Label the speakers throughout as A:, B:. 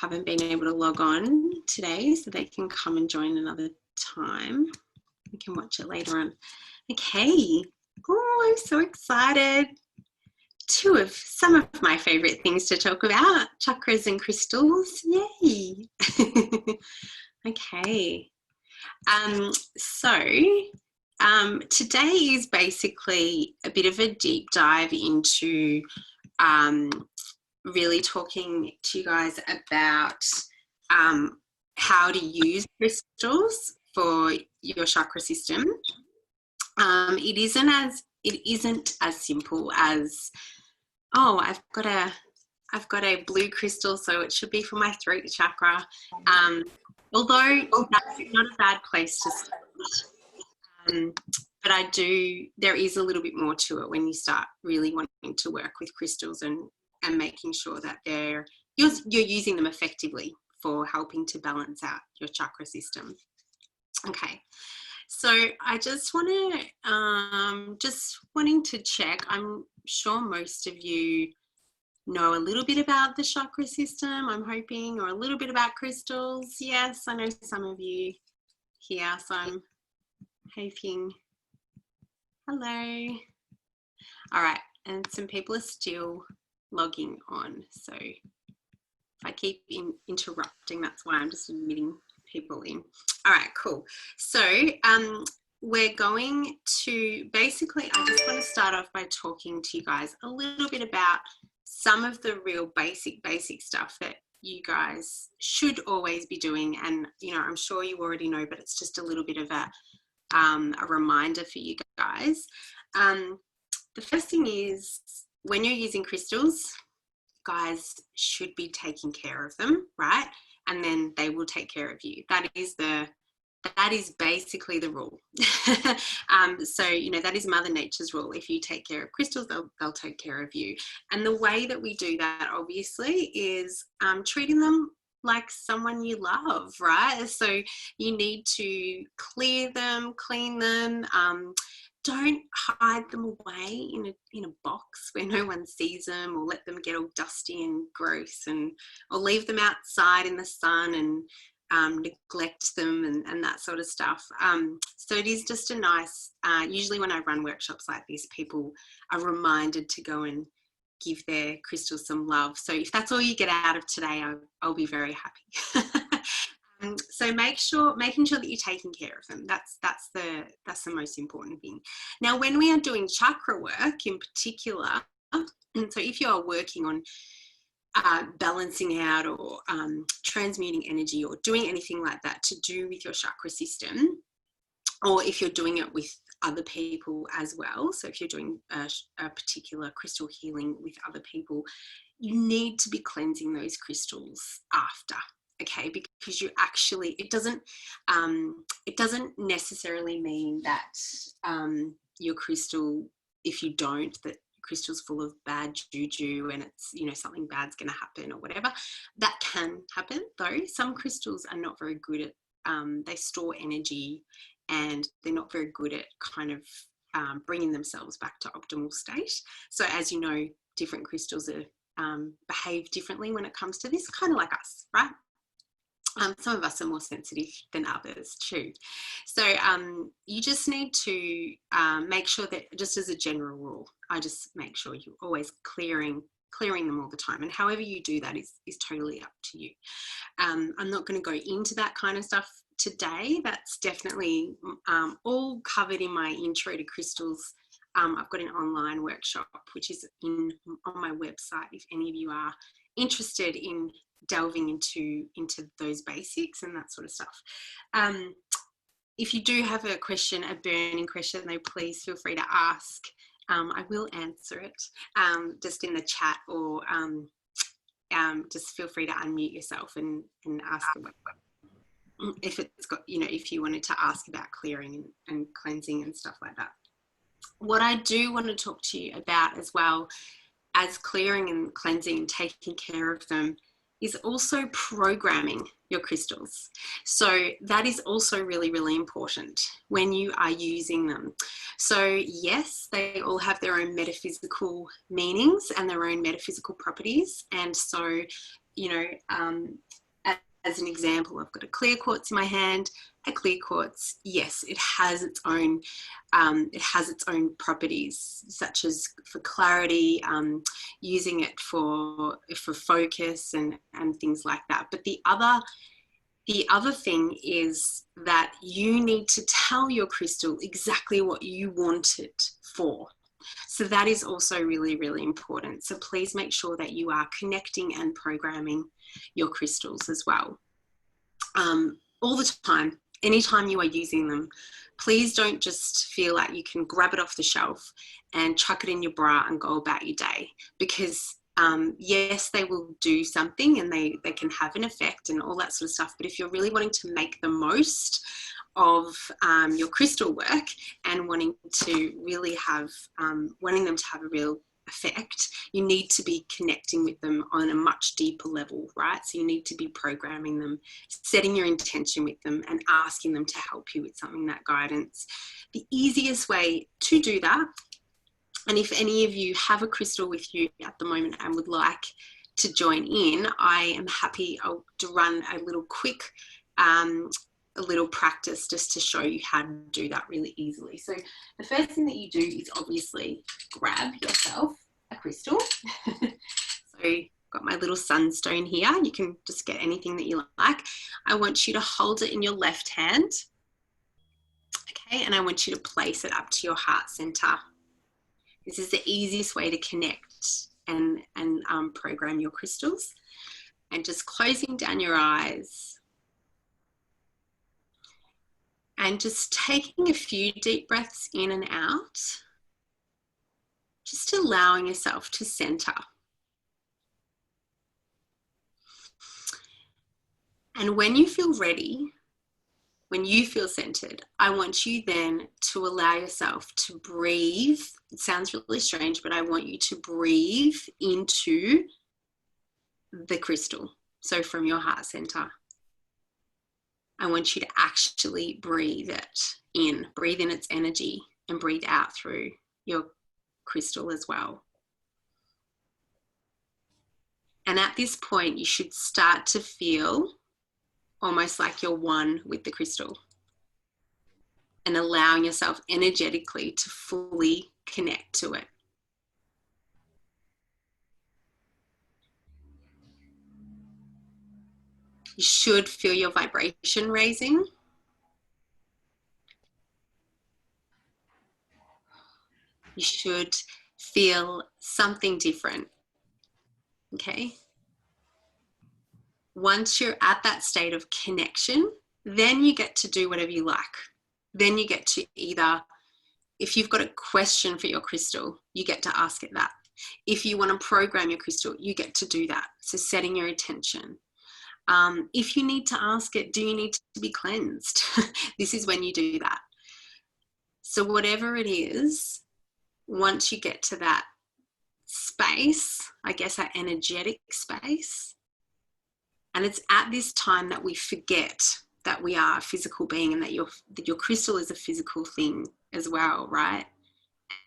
A: haven't been able to log on today, so they can come and join another time. We can watch it later on. Okay. Oh, I'm so excited. Some of my favorite things to talk about, chakras and crystals. Yay. Okay. Today is basically a bit of a deep dive into really talking to you guys about how to use crystals for your chakra system. It isn't as simple as, oh, I've got a blue crystal, so it should be for my throat chakra. Although that's not a bad place to start. But there is a little bit more to it when you start really wanting to work with crystals and making sure that you're using them effectively for helping to balance out your chakra system. Okay, so I just wanting to check. I'm sure most of you know a little bit about the chakra system, I'm hoping, or a little bit about crystals. Yes, I know some of you here, so I'm hoping. Hello. All right, and some people are still logging on, so if I keep interrupting, that's why I'm just admitting people in. All right, cool. So we're going to basically, I just want to start off by talking to you guys a little bit about some of the real basic stuff that you guys should always be doing. And, you know, I'm sure you already know, but it's just a little bit of a reminder for you guys. The first thing is, when you're using crystals, guys should be taking care of them, right? And then they will take care of you. That is basically the rule. So, you know, that is Mother Nature's rule. If you take care of crystals, they'll take care of you. And the way that we do that, obviously, is treating them like someone you love, right? So you need to clear them, clean them. Don't hide them away in a box where no one sees them, or let them get all dusty and gross, or leave them outside in the sun and neglect them and that sort of stuff. So it is just a nice, usually when I run workshops like this, people are reminded to go and give their crystals some love. So if that's all you get out of today, I'll be very happy. So making sure that you're taking care of them. That's the most important thing. Now, when we are doing chakra work in particular, and so if you are working on balancing out or transmuting energy or doing anything like that to do with your chakra system, or if you're doing it with other people as well, so if you're doing a particular crystal healing with other people, you need to be cleansing those crystals after. Okay, because it doesn't necessarily mean that your crystal, if you don't, that crystal's full of bad juju and it's, you know, something bad's going to happen or whatever. That can happen, though. Some crystals are not very good at, they store energy, and they're not very good at kind of bringing themselves back to optimal state. So as you know, different crystals behave differently when it comes to this, kind of like us, right? Some of us are more sensitive than others too. So you just need to make sure that, just as a general rule, I just make sure you're always clearing them all the time. And however you do that is totally up to you. I'm not going to go into that kind of stuff today. That's definitely all covered in my intro to crystals. I've got an online workshop, which is on my website, if any of you are interested in delving into those basics and that sort of stuff. If you do have a question, a burning question, though, please feel free to ask. I will answer it just in the chat, or just feel free to unmute yourself and ask if it's got, you know, if you wanted to ask about clearing and cleansing and stuff like that. What I do want to talk to you about, as well as clearing and cleansing and taking care of them, is also programming your crystals. So that is also really, really important when you are using them. So yes, they all have their own metaphysical meanings and their own metaphysical properties. And so you know, as an example, I've got a clear quartz in my hand. A clear quartz, yes, it has its own properties, such as for clarity, using it for focus and things like that. But the other thing is that you need to tell your crystal exactly what you want it for. So that is also really, really important. So please make sure that you are connecting and programming your crystals as well. All the time, anytime you are using them, please don't just feel like you can grab it off the shelf and chuck it in your bra and go about your day, because yes, they will do something and they can have an effect and all that sort of stuff. But if you're really wanting to make the most of your crystal work and wanting to really have, wanting them to have a real effect, you need to be connecting with them on a much deeper level, right? So you need to be programming them, setting your intention with them and asking them to help you with something, that guidance. The easiest way to do that, and if any of you have a crystal with you at the moment and would like to join in, I am happy to run a little quick a little practice just to show you how to do that really easily. So the first thing that you do is obviously grab yourself a crystal. So got my little sunstone here. You can just get anything that you like. I want you to hold it in your left hand. Okay, and I want you to place it up to your heart center. This is the easiest way to connect and program your crystals. And just closing down your eyes. And just taking a few deep breaths in and out, just allowing yourself to center. And when you feel ready, when you feel centered, I want you then to allow yourself to breathe. It sounds really strange, but I want you to breathe into the crystal. So from your heart center. I want you to actually breathe it in, breathe in its energy and breathe out through your crystal as well. And at this point, you should start to feel almost like you're one with the crystal and allowing yourself energetically to fully connect to it. You should feel your vibration raising. You should feel something different, okay? Once you're at that state of connection, then you get to do whatever you like. Then you get to either, if you've got a question for your crystal, you get to ask it that. If you want to program your crystal, you get to do that. So setting your attention. If you need to ask it, do you need to be cleansed? This is when you do that. So whatever it is, once you get to that space, I guess that energetic space, and it's at this time that we forget that we are a physical being and that your crystal is a physical thing as well, right?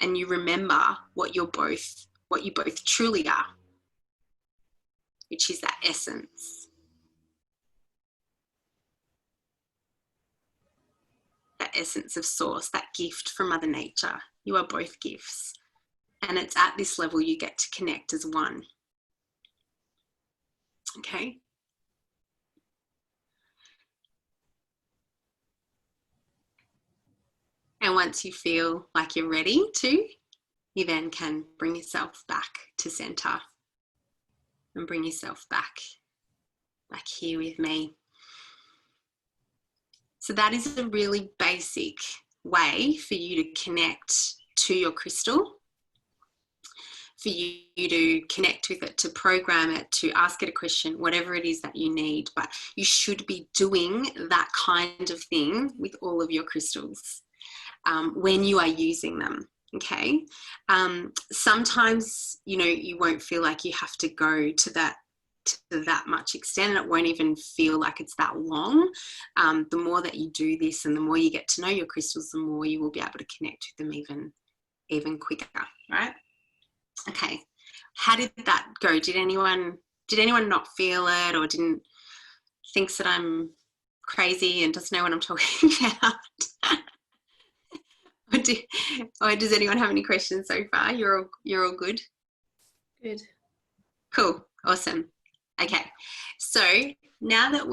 A: And you remember what you both truly are, which is that essence. That essence of source, that gift from Mother Nature. You are both gifts. And it's at this level you get to connect as one. Okay? And once you feel like you're ready to, you then can bring yourself back to center and bring yourself back here with me. So that is a really basic way for you to connect to your crystal, for you to connect with it, to program it, to ask it a question, whatever it is that you need. But you should be doing that kind of thing with all of your crystals when you are using them. Okay. Sometimes, you won't feel like you have to go to that much extent, and it won't even feel like it's that long. The more that you do this and the more you get to know your crystals, the more you will be able to connect with them even quicker, right? Okay, how did that go? Did anyone did anyone not feel it, or thinks that I'm crazy and doesn't know what I'm talking about? or does anyone have any questions so far? You're all good?
B: Good.
A: Cool. Awesome. Okay. So now that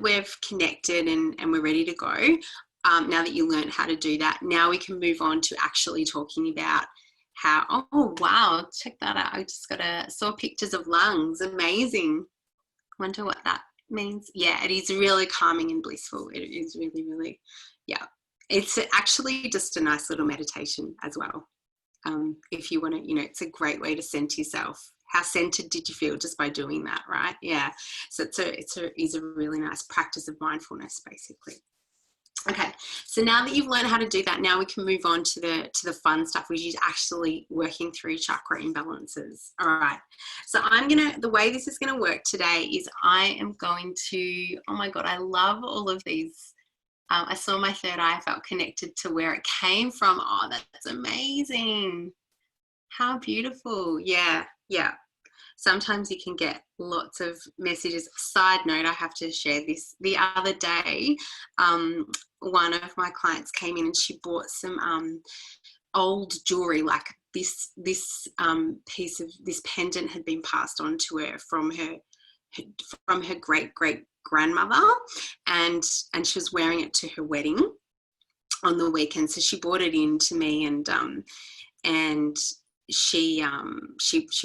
A: we've connected and we're ready to go, now that you learned how to do that, now we can move on to actually talking about how, oh wow, check that out. I just saw pictures of lungs. Amazing. Wonder what that means. Yeah, it is really calming and blissful. It is really, really, yeah. It's actually just a nice little meditation as well. If you want to, it's a great way to center yourself. How centered did you feel just by doing that, right? Yeah. So it's a really nice practice of mindfulness, basically. Okay, so now that you've learned how to do that, now we can move on to the fun stuff, which is actually working through chakra imbalances. All right, so the way this is gonna work today is I am going to, oh my God, I love all of these. I saw my third eye, I felt connected to where it came from. Oh, that's amazing. How beautiful. Yeah, yeah. Sometimes you can get lots of messages. Side note, I have to share this. The other day, one of my clients came in and she bought some old jewelry, like this piece of this pendant had been passed on to her from her great grandmother, and she was wearing it to her wedding on the weekend. So she brought it in to me, and she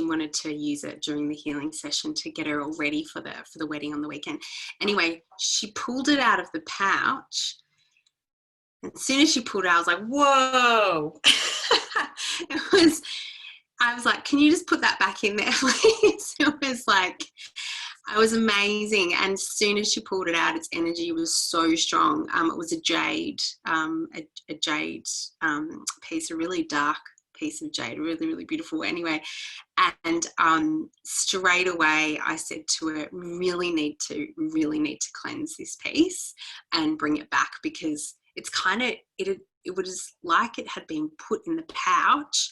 A: wanted to use it during the healing session to get her all ready for the wedding on the weekend. Anyway, she pulled it out of the pouch. As soon as she pulled it out, I was like, whoa. I was like, can you just put that back in there, please? It was like, it was amazing. And as soon as she pulled it out, its energy was so strong. It was a jade piece, a really dark piece of jade, really, really beautiful. Anyway, and straight away I said to her, really need to cleanse this piece and bring it back, because it's kind of, it was like it had been put in the pouch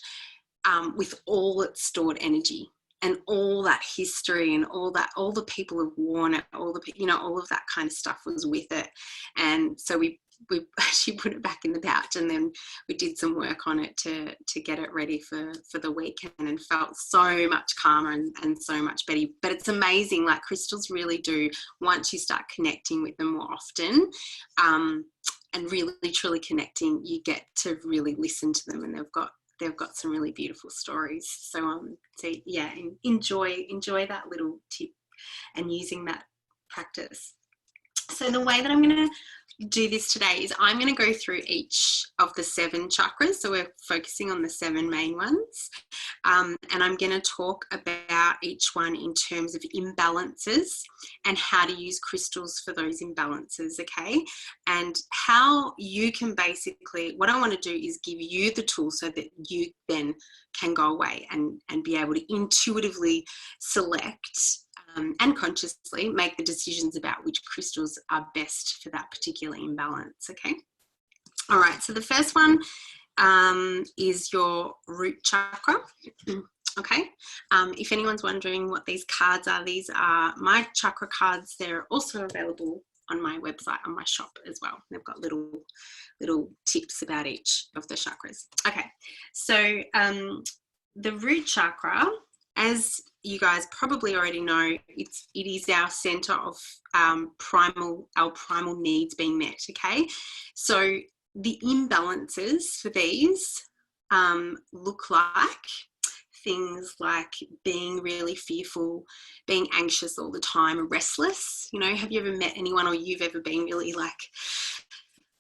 A: with all its stored energy and all that history and all the people have worn it, all of that kind of stuff was with it. And so she put it back in the pouch, and then we did some work on it to get it ready for the weekend, and felt so much calmer and so much better. But it's amazing, like crystals really do, once you start connecting with them more often, and really truly connecting, you get to really listen to them, and they've got some really beautiful stories. So yeah, enjoy that little tip and using that practice. So the way that I'm going to do this today is I'm going to go through each of the 7 chakras. So we're focusing on the 7 main ones. And I'm going to talk about each one in terms of imbalances and how to use crystals for those imbalances, okay? And how you can basically, what I want to do is give you the tools so that you then can go away and be able to intuitively select and consciously make the decisions about which crystals are best for that particular imbalance, okay? All right, so the first one is your root chakra, okay? If anyone's wondering what these cards are, these are my chakra cards. They're also available on my website, on my shop as well. They've got little tips about each of the chakras. Okay, so the root chakra, as you guys probably already know, it is our center of our primal needs being met, okay? So the imbalances for these look like things like being really fearful, being anxious all the time, restless. Have you ever met anyone, or you've ever been really like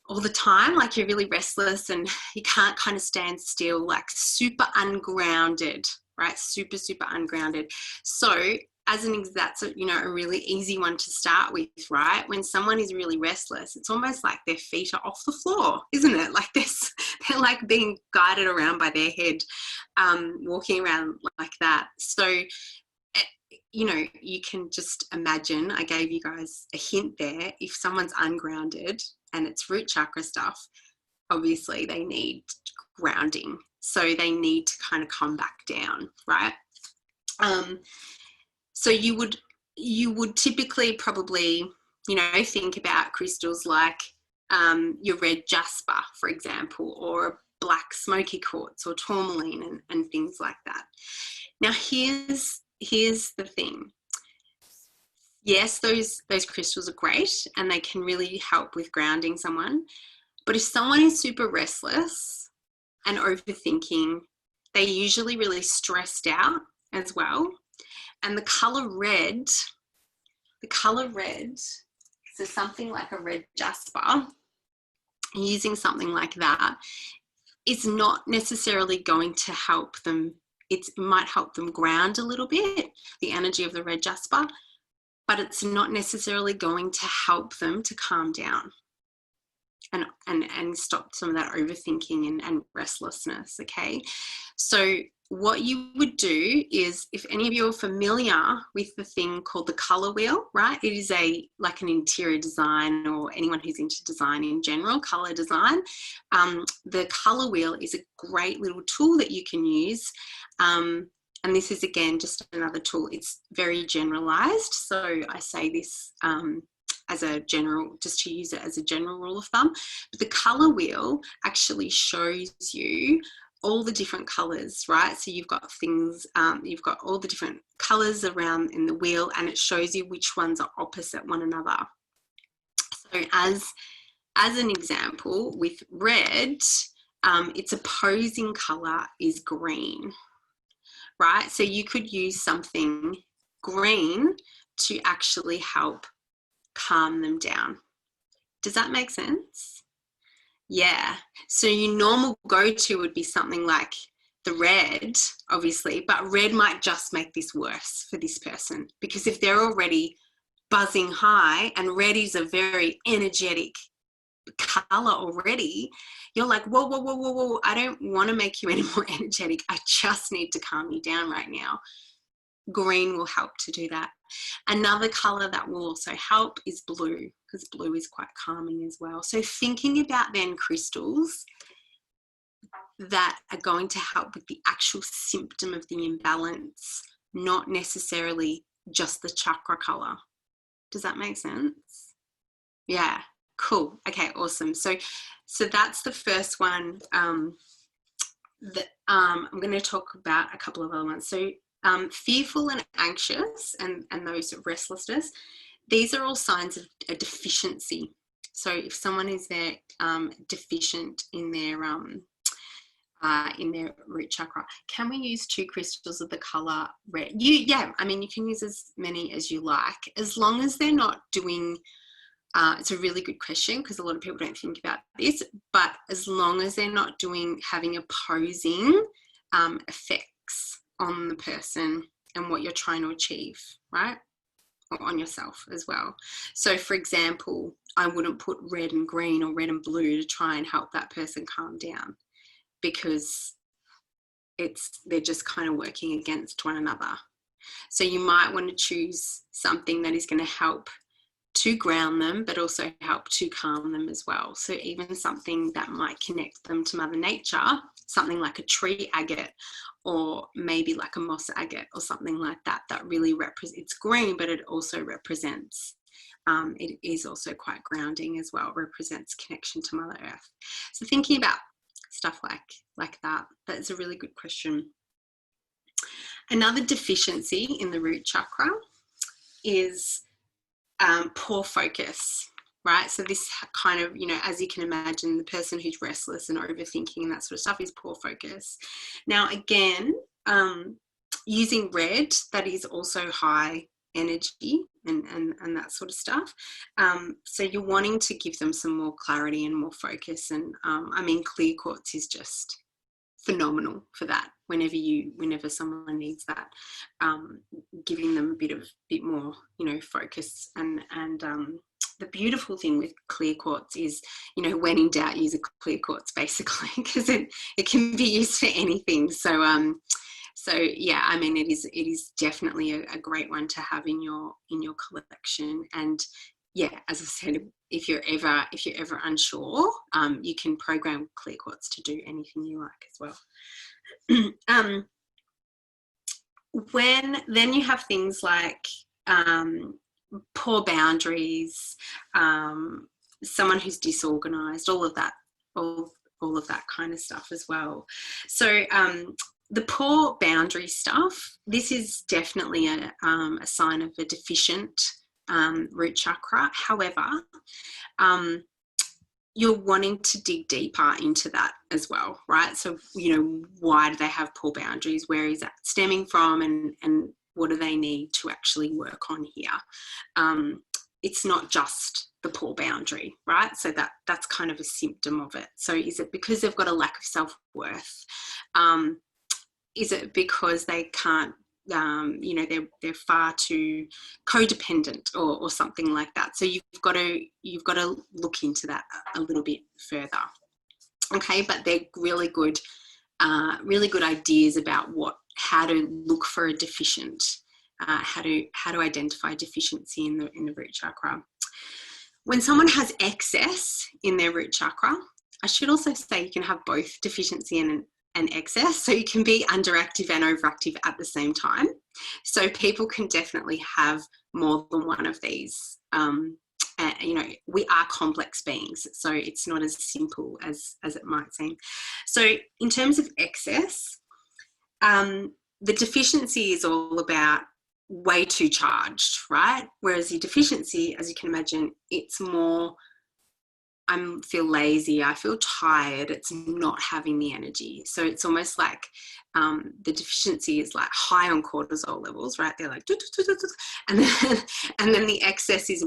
A: all the time, like you're really restless and you can't kind of stand still, like super ungrounded, right? Super ungrounded. So that's a really easy one to start with, right? When someone is really restless, it's almost like their feet are off the floor, isn't it? Like they're like being guided around by their head, walking around like that. So you can just imagine, I gave you guys a hint there, if someone's ungrounded and it's root chakra stuff, obviously they need grounding. So they need to kind of come back down, right? So you would typically probably, you know, think about crystals like your red jasper, for example, or black smoky quartz or tourmaline and things like that. Now here's the thing. Yes, those crystals are great and they can really help with grounding someone. But if someone is super restless and overthinking, they're usually really stressed out as well. And the color red, so something like a red jasper, using something like that is not necessarily going to help them. It might help them ground a little bit, the energy of the red jasper, but it's not necessarily going to help them to calm down and stop some of that overthinking and restlessness, okay? So what you would do is, if any of you are familiar with the thing called the color wheel, right? It is like an interior design, or anyone who's into design in general, color design. The color wheel is a great little tool that you can use. And this is, again, just another tool. It's very generalized. So I say this as a general, just to use it as a general rule of thumb. But the color wheel actually shows you all the different colors, right? So you've got things, you've got all the different colors around in the wheel, and it shows you which ones are opposite one another. So as an example, with red, its opposing color is green, right? So you could use something green to actually help calm them down. Does that make sense? Yeah. So your normal go-to would be something like the red, obviously, but red might just make this worse for this person, because if they're already buzzing high, and red is a very energetic color already, you're like, whoa, whoa, whoa, whoa, whoa, I don't want to make you any more energetic. I just need to calm you down right now. Green will help to do that. Another color that will also help is blue, because blue is quite calming as well. So thinking about then crystals that are going to help with the actual symptom of the imbalance, not necessarily just the chakra color. Does that make sense? Yeah, cool. Okay, awesome. So that's the first one that I'm going to talk about a couple of other ones. So fearful and anxious and those restlessness, these are all signs of a deficiency. So if someone is there deficient in their root chakra, can we use 2 crystals of the color red? Yeah, I mean, you can use as many as you like, as long as they're not doing, it's a really good question, because a lot of people don't think about this, but as long as they're not having opposing effects on the person and what you're trying to achieve, right? Or on yourself as well. So for example, I wouldn't put red and green or red and blue to try and help that person calm down, because they're just kind of working against one another. So you might want to choose something that is going to help to ground them, but also help to calm them as well. So even something that might connect them to Mother Nature, something like a tree agate, or maybe like a moss agate or something like that, that really represents, it's green, but it also represents, it is also quite grounding as well, represents connection to Mother Earth. So thinking about stuff like that, that's a really good question. Another deficiency in the root chakra is poor focus, right? So this kind of, you know, as you can imagine, the person who's restless and overthinking and that sort of stuff is poor focus. Now, again, using red, that is also high energy and that sort of stuff. So you're wanting to give them some more clarity and more focus. And I mean, clear quartz is just phenomenal for that. Whenever someone needs that, giving them a bit more, you know, focus. And the beautiful thing with clear quartz is, you know, when in doubt, use a clear quartz, basically, because it can be used for anything. So yeah, I mean, it is definitely a great one to have in your collection. And yeah, as I said, if you're ever unsure, you can program clear quartz to do anything you like as well. Then you have things like poor boundaries, someone who's disorganized, all of that, all of that kind of stuff as well. So the poor boundary stuff, this is definitely a sign of a deficient root chakra. However, you're wanting to dig deeper into that as well, right? So, you know, why do they have poor boundaries? Where is that stemming from? And what do they need to actually work on here? It's not just the poor boundary, right? So that's kind of a symptom of it. So is it because they've got a lack of self-worth? Is it because they can't, you know, they're far too codependent or something like that? So you've got to look into that a little bit further. Okay, but they're really good ideas about how to look for a deficient, how to identify deficiency in the root chakra. When someone has excess in their root chakra, I should also say you can have both deficiency and excess, so you can be underactive and overactive at the same time. So people can definitely have more than one of these. You know, we are complex beings, so it's not as simple as it might seem. So in terms of excess, the deficiency is all about way too charged, right? Whereas the deficiency, as you can imagine, it's more, I feel lazy, I feel tired, it's not having the energy. So it's almost like the deficiency is like high on cortisol levels, right? They're like, and then the excess is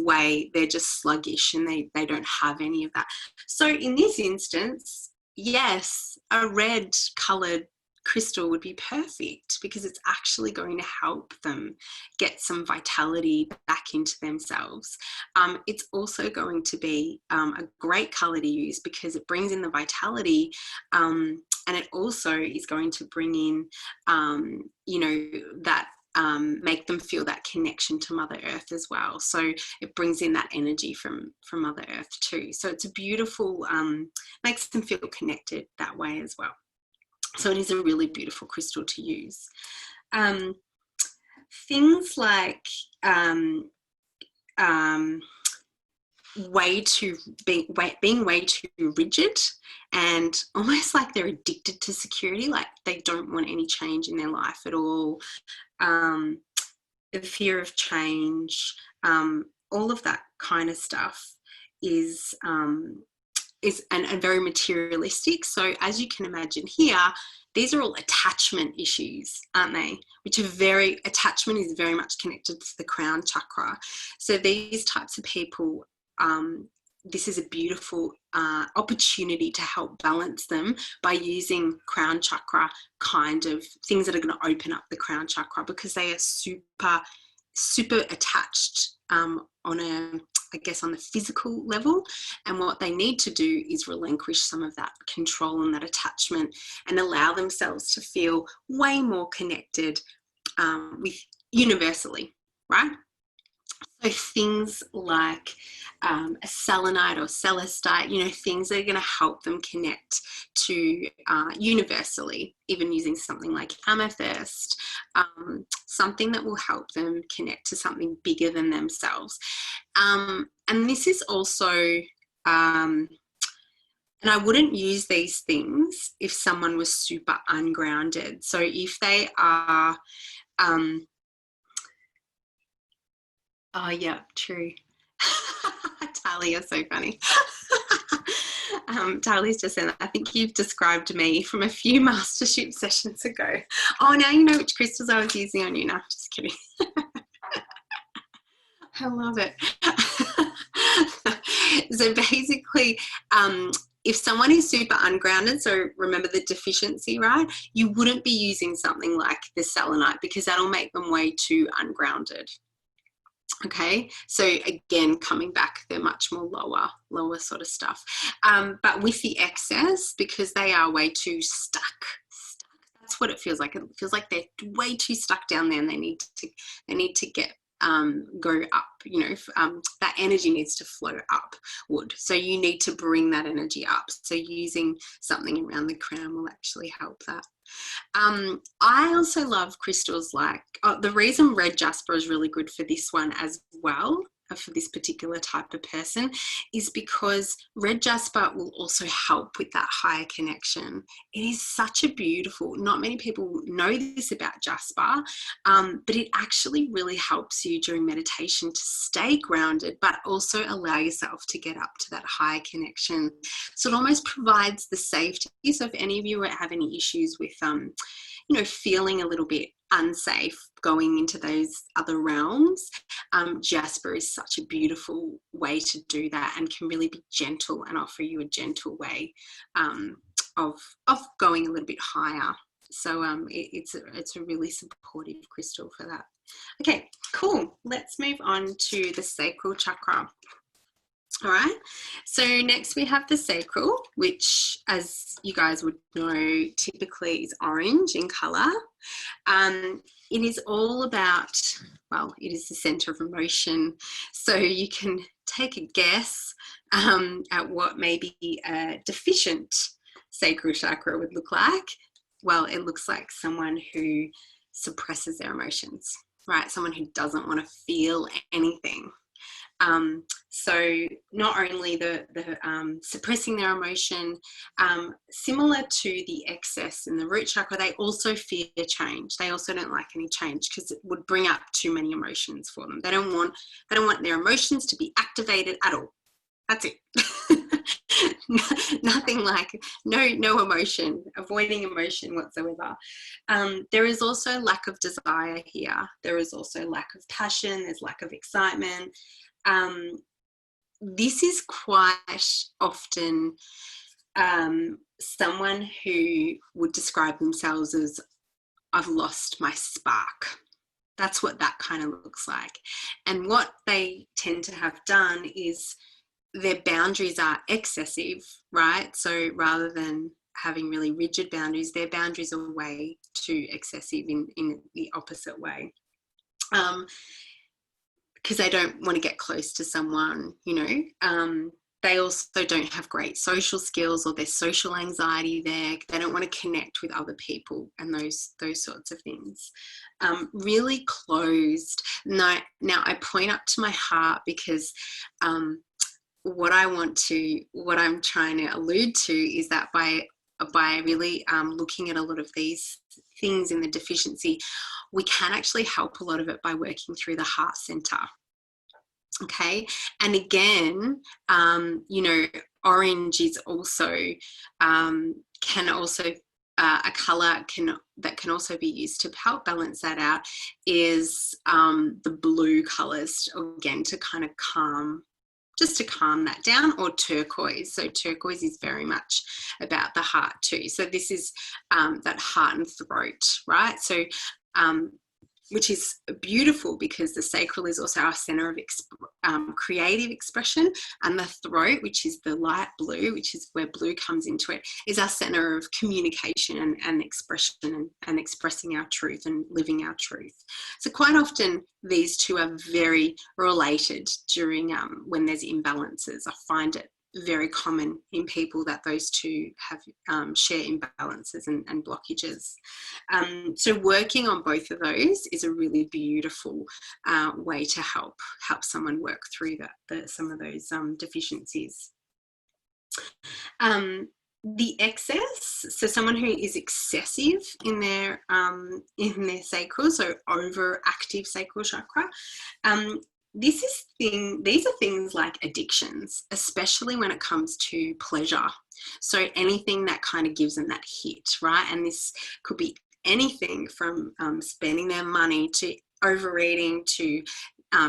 A: they're just sluggish and they don't have any of that. So in this instance, yes, a red coloured crystal would be perfect because it's actually going to help them get some vitality back into themselves. It's also going to be a great colour to use because it brings in the vitality, and it also is going to bring in, you know, that make them feel that connection to Mother Earth as well. So it brings in that energy from Mother Earth too. So it's a beautiful, makes them feel connected that way as well. So it is a really beautiful crystal to use. Things like being way too rigid and almost like they're addicted to security, like they don't want any change in their life at all. The fear of change, all of that kind of stuff is very materialistic. So as you can imagine here, these are all attachment issues, aren't they? Attachment is very much connected to the crown chakra. So these types of people, this is a beautiful opportunity to help balance them by using crown chakra kind of things that are going to open up the crown chakra, because they are super attached on the physical level, and what they need to do is relinquish some of that control and that attachment and allow themselves to feel way more connected with universally, right? So things like a selenite or celestite, you know, things that are going to help them connect to universally, even using something like amethyst, something that will help them connect to something bigger than themselves. And this is also, and I wouldn't use these things if someone was super ungrounded. So if they are, oh yeah, true. Tali, you're so funny. Tali's just said, I think you've described me from a few mastership sessions ago. Oh, now you know which crystals I was using on you. No, just kidding. I love it. So basically, if someone is super ungrounded, so remember the deficiency, right? You wouldn't be using something like the selenite because that'll make them way too ungrounded. Okay, so again, coming back, they're much more lower sort of stuff. But with the excess, because they are way too stuck, that's what it feels like. It feels like they're way too stuck down there, and they need to get go up, you know, that energy needs to flow upward. So you need to bring that energy up. So using something around the crown will actually help that. I also love crystals like, the reason red jasper is really good for this one as well, for this particular type of person, is because red jasper will also help with that higher connection. It is such a beautiful, not many people know this about jasper, but it actually really helps you during meditation to stay grounded, but also allow yourself to get up to that higher connection. So it almost provides the safety. So if any of you have any issues with, you know, feeling a little bit unsafe going into those other realms, jasper is such a beautiful way to do that, and can really be gentle and offer you a gentle way of going a little bit higher. So it's a really supportive crystal for that. Okay, cool. Let's move on to the sacral chakra. All right, so next we have the sacral, which, as you guys would know, typically is orange in colour. It is all about, well, it is the centre of emotion. So you can take a guess at what maybe a deficient sacral chakra would look like. Well, it looks like someone who suppresses their emotions, right? Someone who doesn't want to feel anything. So not only the suppressing their emotion, similar to the excess in the root chakra, they also fear change. They also don't like any change because it would bring up too many emotions for them. They don't want their emotions to be activated at all. That's it. Nothing like no emotion, avoiding emotion whatsoever. There is also lack of desire here. There is also lack of passion. There's lack of excitement. This is quite often someone who would describe themselves as, I've lost my spark. That's what that kind of looks like. And what they tend to have done is their boundaries are excessive, right? So rather than having really rigid boundaries, their boundaries are way too excessive in the opposite way. Because they don't want to get close to someone, you know. They also don't have great social skills, or there's social anxiety there. They don't want to connect with other people and those sorts of things. Really closed. Now I point up to my heart because what I'm trying to allude to is that by really looking at a lot of these things in the deficiency, we can actually help a lot of it by working through the heart center. Okay, and again, you know, orange is also can also a color that can also be used to help balance that out is the blue colors, again, to kind of calm that down, or turquoise. So turquoise is very much about the heart too. So this is that heart and throat, right? So which is beautiful because the sacral is also our center of creative expression, and the throat, which is the light blue, which is where blue comes into it, is our center of communication and expression and expressing our truth and living our truth. So quite often these two are very related during when there's imbalances. I find it very common in people that those two have share imbalances and blockages. So working on both of those is a really beautiful way to help someone work through some of those deficiencies. The excess, so someone who is excessive in their sacral, so overactive sacral chakra, these are things like addictions, especially when it comes to pleasure. So anything that kind of gives them that hit, right? And this could be anything from spending their money to overeating to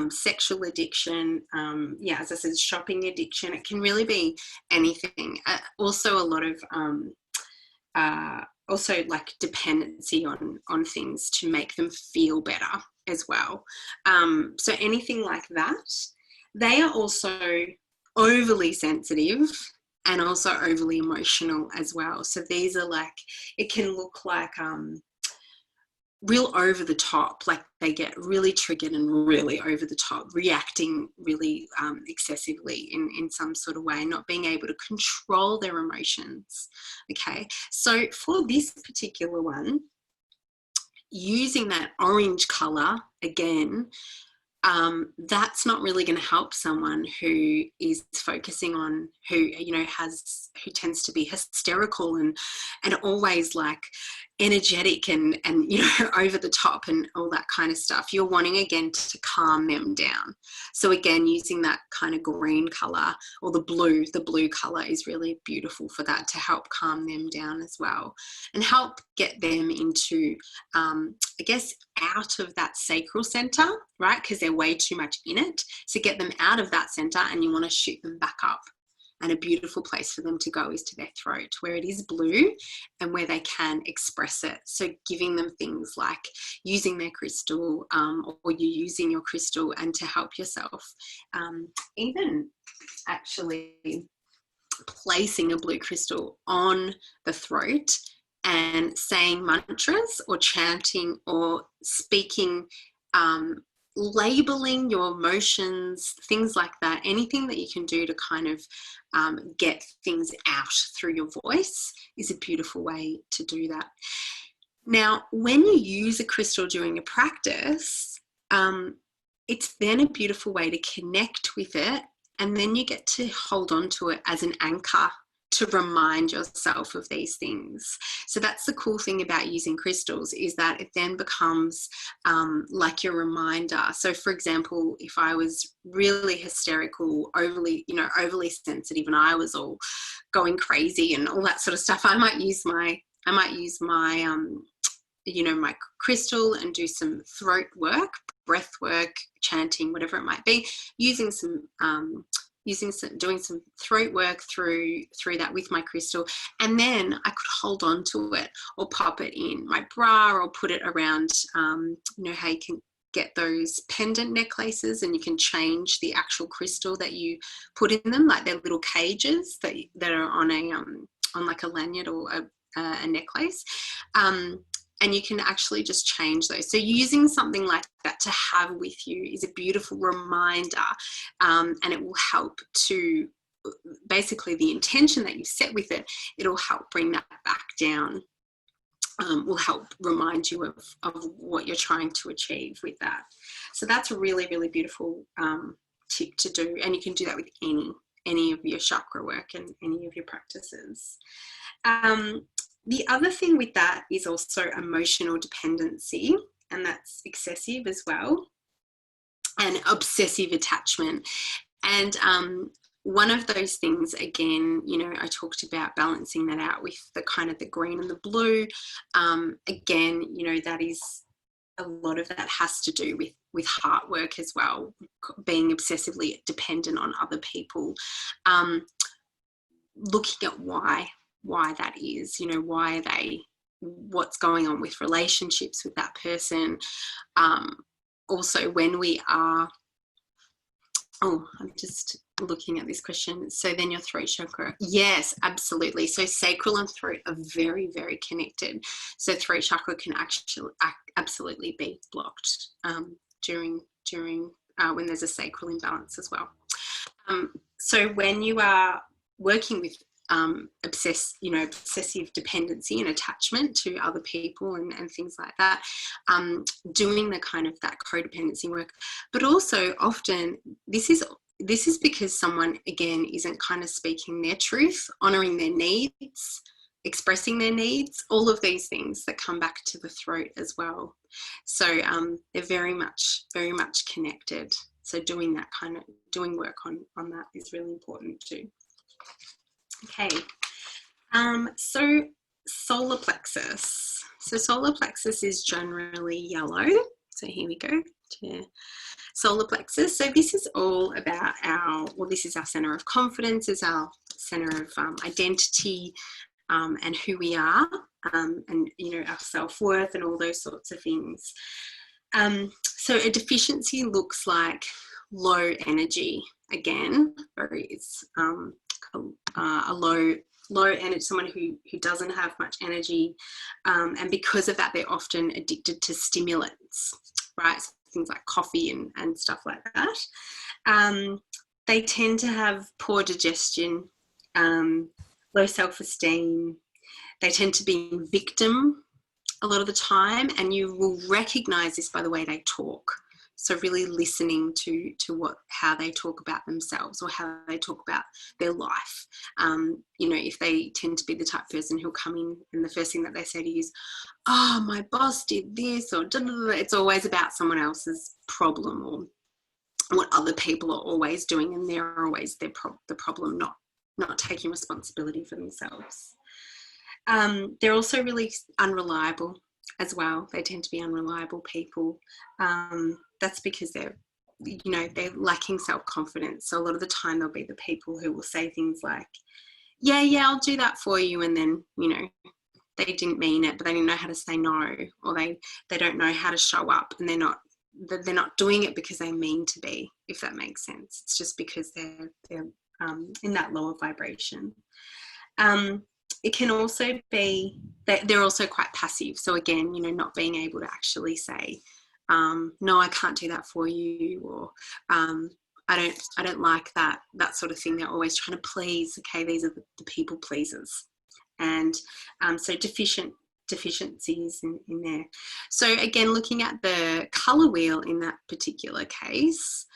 A: sexual addiction, as I said, shopping addiction. It can really be anything. Also a lot of also like dependency on things to make them feel better as well. So anything like that. They are also overly sensitive and also overly emotional as well. So these are like, it can look like real over the top, like they get really triggered and really over the top, reacting really excessively in some sort of way, not being able to control their emotions. Okay, so for this particular one, using that orange color again, that's not really going to help someone who is focusing on, who tends to be hysterical and always like energetic and over the top and all that kind of stuff. You're wanting again to calm them down. So again, using that kind of green color or the blue color is really beautiful for that, to help calm them down as well and help get them into I guess out of that sacral center, right? Because they're way too much in it. So get them out of that center and you want to shoot them back up. And a beautiful place for them to go is to their throat, where it is blue and where they can express it. So giving them things like using their crystal, or you using your crystal, and to help yourself, even actually placing a blue crystal on the throat and saying mantras or chanting or speaking, labeling your emotions, things like that. Anything that you can do to kind of get things out through your voice is a beautiful way to do that. Now, when you use a crystal during a practice, it's then a beautiful way to connect with it, and then you get to hold on to it as an anchor to remind yourself of these things. So that's the cool thing about using crystals, is that it then becomes like your reminder. So for example, if I was really hysterical, overly sensitive, and I was all going crazy and all that sort of stuff, I might use my my crystal and do some throat work, breath work, chanting, whatever it might be, doing some throat work through that with my crystal, and then I could hold on to it or pop it in my bra or put it around, how you can get those pendant necklaces and you can change the actual crystal that you put in them, like they're little cages that are on like a lanyard or a necklace. And you can actually just change those. So using something like that to have with you is a beautiful reminder, and it will help to, basically the intention that you set with it, it'll help bring that back down, will help remind you of what you're trying to achieve with that. So that's a really, really beautiful tip to do, and you can do that with any of your chakra work and any of your practices. The other thing with that is also emotional dependency, and that's excessive as well, and obsessive attachment. And one of those things, again, I talked about balancing that out with the kind of the green and the blue. Again, that is, a lot of that has to do with heart work as well, being obsessively dependent on other people, looking at why that is, why what's going on with relationships with that person. Also, when we are, I'm just looking at this question. So then your throat chakra, yes, absolutely. So sacral and throat are very, very connected. So throat chakra can actually absolutely be blocked during when there's a sacral imbalance as well. So when you are working with obsessive dependency and attachment to other people and things like that, doing the kind of that codependency work, but also often this is because someone, again, isn't kind of speaking their truth, honoring their needs, expressing their needs, all of these things that come back to the throat as well. So they're very much connected. So doing work on that is really important too. Okay, so solar plexus. So solar plexus is generally yellow. So here we go to solar plexus. So this is all about this is our center of confidence, is our center of identity, and who we are, and our self-worth and all those sorts of things. So a deficiency looks like low energy. Again, it's a low low energy, someone who doesn't have much energy, and because of that, they're often addicted to stimulants, right? So things like coffee and stuff like that. They tend to have poor digestion, low self-esteem. They tend to be victim a lot of the time, and you will recognize this by the way they talk. So really listening to how they talk about themselves or how they talk about their life. You know, if they tend to be the type of person who'll come in and the first thing that they say to you is, oh, my boss did this, or da, da, da. It's always about someone else's problem or what other people are always doing, and they're always the problem, not taking responsibility for themselves. They're also really unreliable as well. They tend to be unreliable people. That's because they're lacking self-confidence. So a lot of the time they'll be the people who will say things like, yeah, I'll do that for you. And then, you know, they didn't mean it, but they didn't know how to say no, or they don't know how to show up, and they're not doing it because they mean to be, if that makes sense. It's just because they're in that lower vibration. It can also be that they're also quite passive. So again, you know, not being able to actually say, no, I can't do that for you, or I don't like that sort of thing. They're always trying to please. Okay, these are the people pleasers, and so deficiencies in there. So again, looking at the colour wheel in that particular case,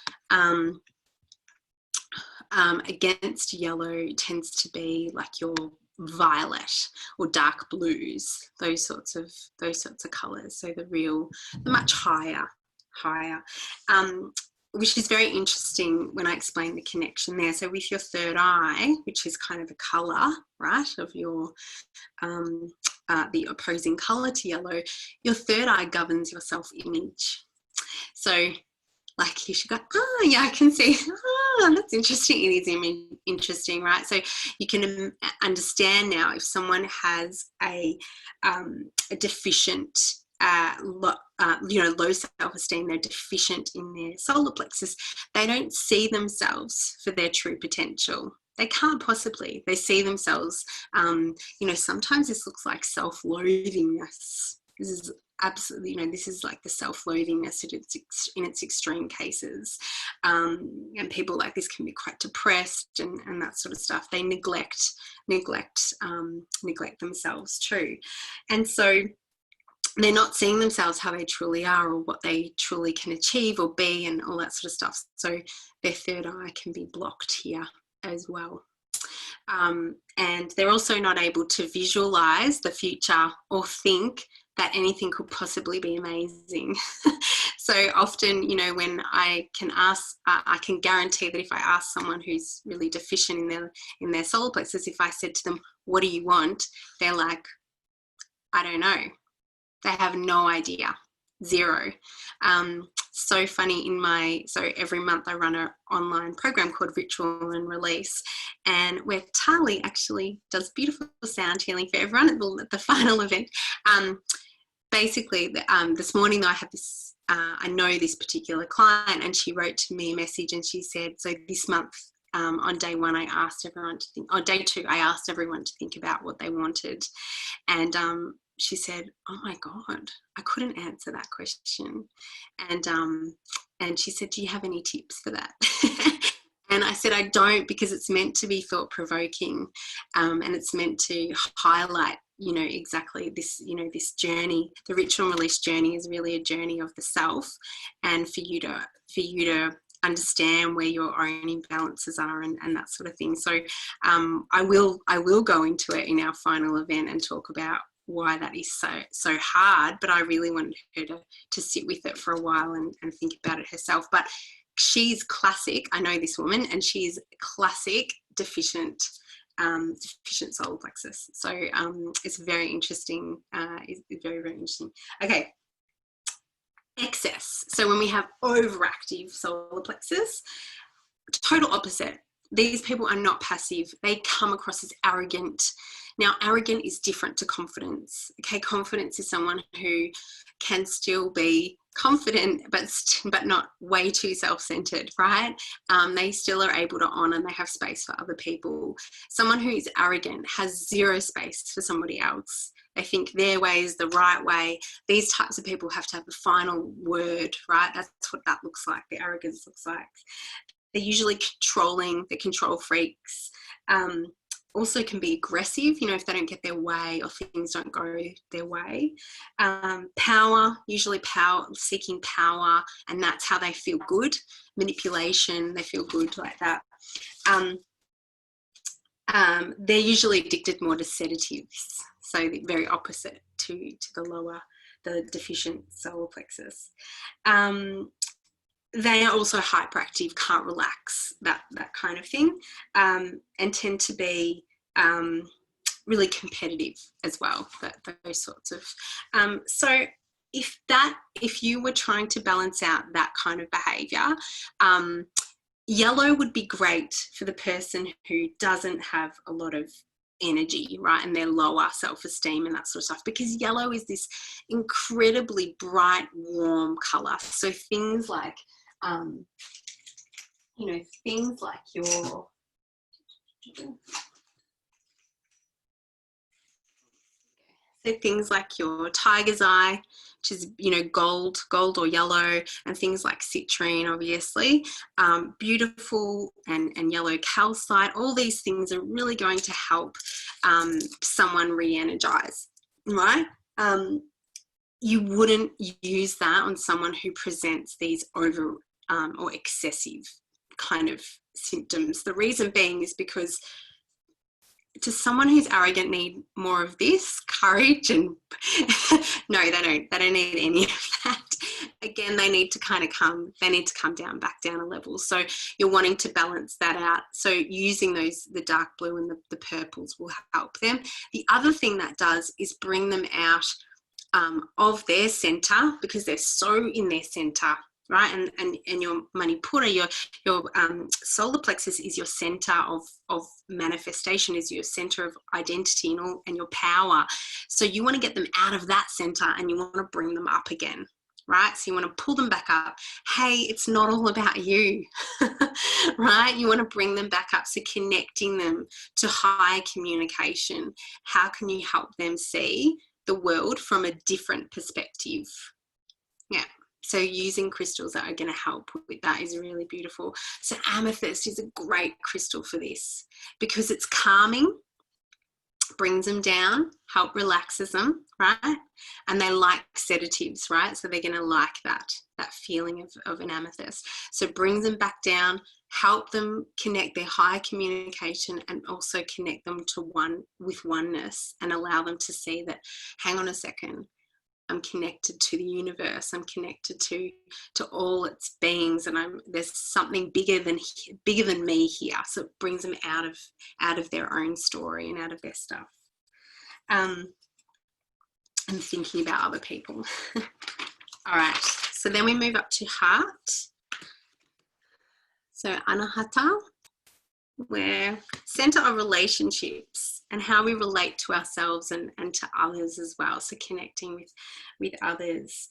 A: against yellow tends to be like your violet or dark blues, those sorts of colours. So the much higher, which is very interesting when I explain the connection there. So with your third eye, which is kind of a colour, right, of your the opposing colour to yellow, your third eye governs your self-image. So like you should go, yeah, I can see, that's interesting. It is interesting, right? So you can understand now if someone has a deficient, low self-esteem, they're deficient in their solar plexus, they don't see themselves for their true potential. They can't possibly. They see themselves, sometimes this looks like self-loathingness. This is absolutely, this is like the self-loathingness in its extreme cases. And people like this can be quite depressed and that sort of stuff. They neglect themselves too. And so they're not seeing themselves how they truly are or what they truly can achieve or be and all that sort of stuff. So their third eye can be blocked here as well. And they're also not able to visualize the future or think that anything could possibly be amazing. So often, when I can guarantee that if I ask someone who's really deficient in their solar plexus, if I said to them, what do you want? They're like, I don't know. They have no idea. Zero. So funny, so every month I run an online program called Ritual and Release, and where Tali actually does beautiful sound healing for everyone at the final event. Basically, this morning I have this, I know this particular client, and she wrote to me a message and she said, so this month, on day one, I asked everyone to think, on day two, I asked everyone to think about what they wanted. And she said, oh my God, I couldn't answer that question. And she said, do you have any tips for that? And I said, I don't, because it's meant to be thought-provoking, and it's meant to highlight, exactly this, this journey. The Ritual and Release journey is really a journey of the self, and for you to understand where your own imbalances are and that sort of thing. So I will go into it in our final event and talk about why that is so hard, but I really wanted her to sit with it for a while and think about it herself. But she's classic, I know this woman, and she's classic deficient solar plexus. So it's very interesting. It's very, very interesting. Okay. Excess. So when we have overactive solar plexus, total opposite. These people are not passive. They come across as arrogant. Now, arrogant is different to confidence. Okay, confidence is someone who can still be confident, but not way too self-centered, right? They still are able to honor and they have space for other people. Someone who's arrogant has zero space for somebody else. They think their way is the right way. These types of people have to have the final word, right? That's what that looks like. The arrogance looks like. They're usually controlling. They're control freaks. Also can be aggressive, you know, if they don't get their way or things don't go their way. Power, usually seeking power, and that's how they feel good. Manipulation, they feel good like that. They're usually addicted more to sedatives, so the very opposite to the deficient solar plexus. They are also hyperactive, can't relax, that kind of thing, and tend to be really competitive as well, those sorts of. So if you were trying to balance out that kind of behaviour, yellow would be great for the person who doesn't have a lot of energy, right, and their lower self-esteem and that sort of stuff, because yellow is this incredibly bright, warm colour. So things like things like your tiger's eye, which is, you know, gold or yellow, and things like citrine, obviously, beautiful and yellow calcite. All these things are really going to help someone re-energize, right? You wouldn't use that on someone who presents these over or excessive kind of symptoms. The reason being is because to someone who's arrogant need more of this courage and no, they don't need any of that. Again, they need to come back down a level. So you're wanting to balance that out. So using the dark blue and the purples will help them. The other thing that does is bring them out of their center, because they're so in their center, right? And your manipura, your solar plexus is your center of manifestation, is your center of identity and your power. So you want to get them out of that center and you want to bring them up again, right? So you want to pull them back up. Hey, it's not all about you, right? You want to bring them back up. So connecting them to higher communication. How can you help them see the world from a different perspective? Yeah. So using crystals that are going to help with that is really beautiful. So amethyst is a great crystal for this because it's calming, brings them down, help relaxes them, right? And they like sedatives, right? So they're going to like that feeling of an amethyst. So it brings them back down, help them connect their higher communication, and also connect them to oneness, and allow them to see that, hang on a second, I'm connected to the universe. I'm connected to all its beings, and there's something bigger than me here. So it brings them out of their own story and out of their stuff. And thinking about other people. All right. So then we move up to heart. So anahata, we're center of relationships and how we relate to ourselves and to others as well. So connecting with others.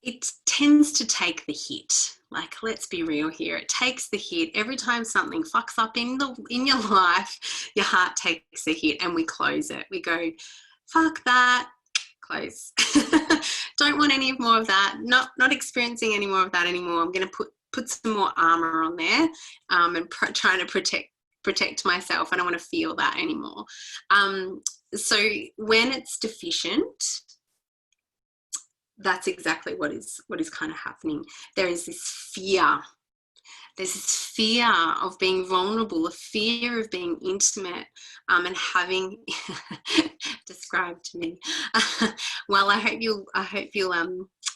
A: It tends to take the hit. Like, let's be real here. It takes the hit. Every time something fucks up in your life, your heart takes a hit and we close it. We go, fuck that, close. Don't want any more of that. Not experiencing any more of that anymore. I'm going to put some more armor on there and trying to protect myself. I don't want to feel that anymore. So when it's deficient, that's exactly what is kind of happening. There is this fear. There's this fear of being vulnerable, a fear of being intimate, and having described to me. Well, I hope you'll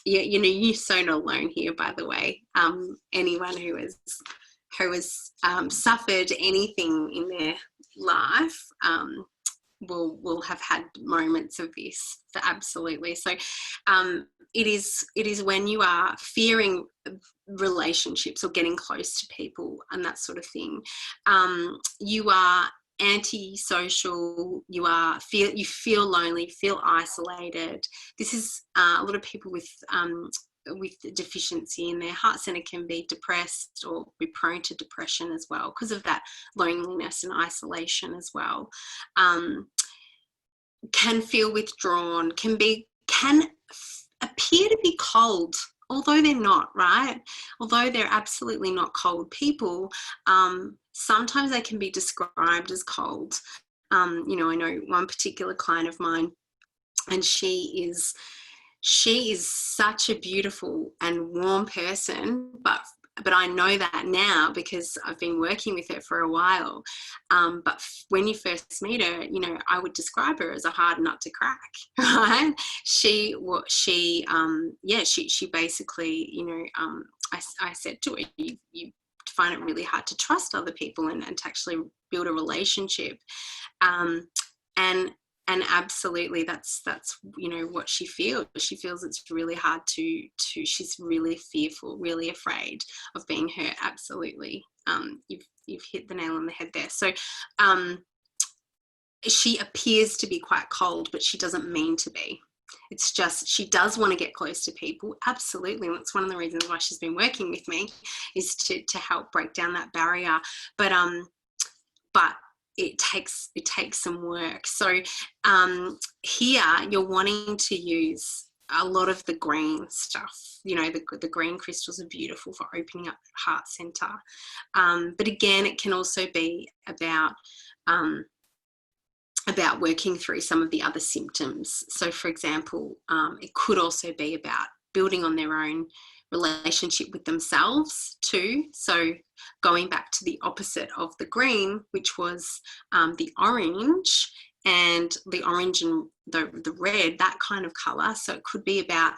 A: you're so not alone here, by the way. Anyone who has suffered anything in their life will have had moments of this, absolutely. So it is when you are fearing relationships or getting close to people and that sort of thing, you are antisocial, you feel lonely, feel isolated. This is a lot of people with deficiency in their heart center can be depressed or be prone to depression as well because of that loneliness and isolation as well. Can feel withdrawn, can appear to be cold, although they're not, right? Although they're absolutely not cold people, sometimes they can be described as cold. You know, I know one particular client of mine, and she is such a beautiful and warm person, but I know that now because I've been working with her for a while. But when you first meet her, you know, I would describe her as a hard nut to crack, right? She basically, you know, I said to her, you find it really hard to trust other people and to actually build a relationship. And absolutely, that's you know what she feels. She feels it's really hard to. She's really fearful, really afraid of being hurt. Absolutely, you've hit the nail on the head there. So, she appears to be quite cold, but she doesn't mean to be. It's just she does want to get close to people. Absolutely, and that's one of the reasons why she's been working with me, is to help break down that barrier. But it takes some work. So here you're wanting to use a lot of the green stuff. You know, the green crystals are beautiful for opening up the heart center. But again, it can also be about working through some of the other symptoms. So for example, it could also be about building on their own relationship with themselves too. So going back to the opposite of the green, which was the orange, and the orange and the red, that kind of color. So it could be about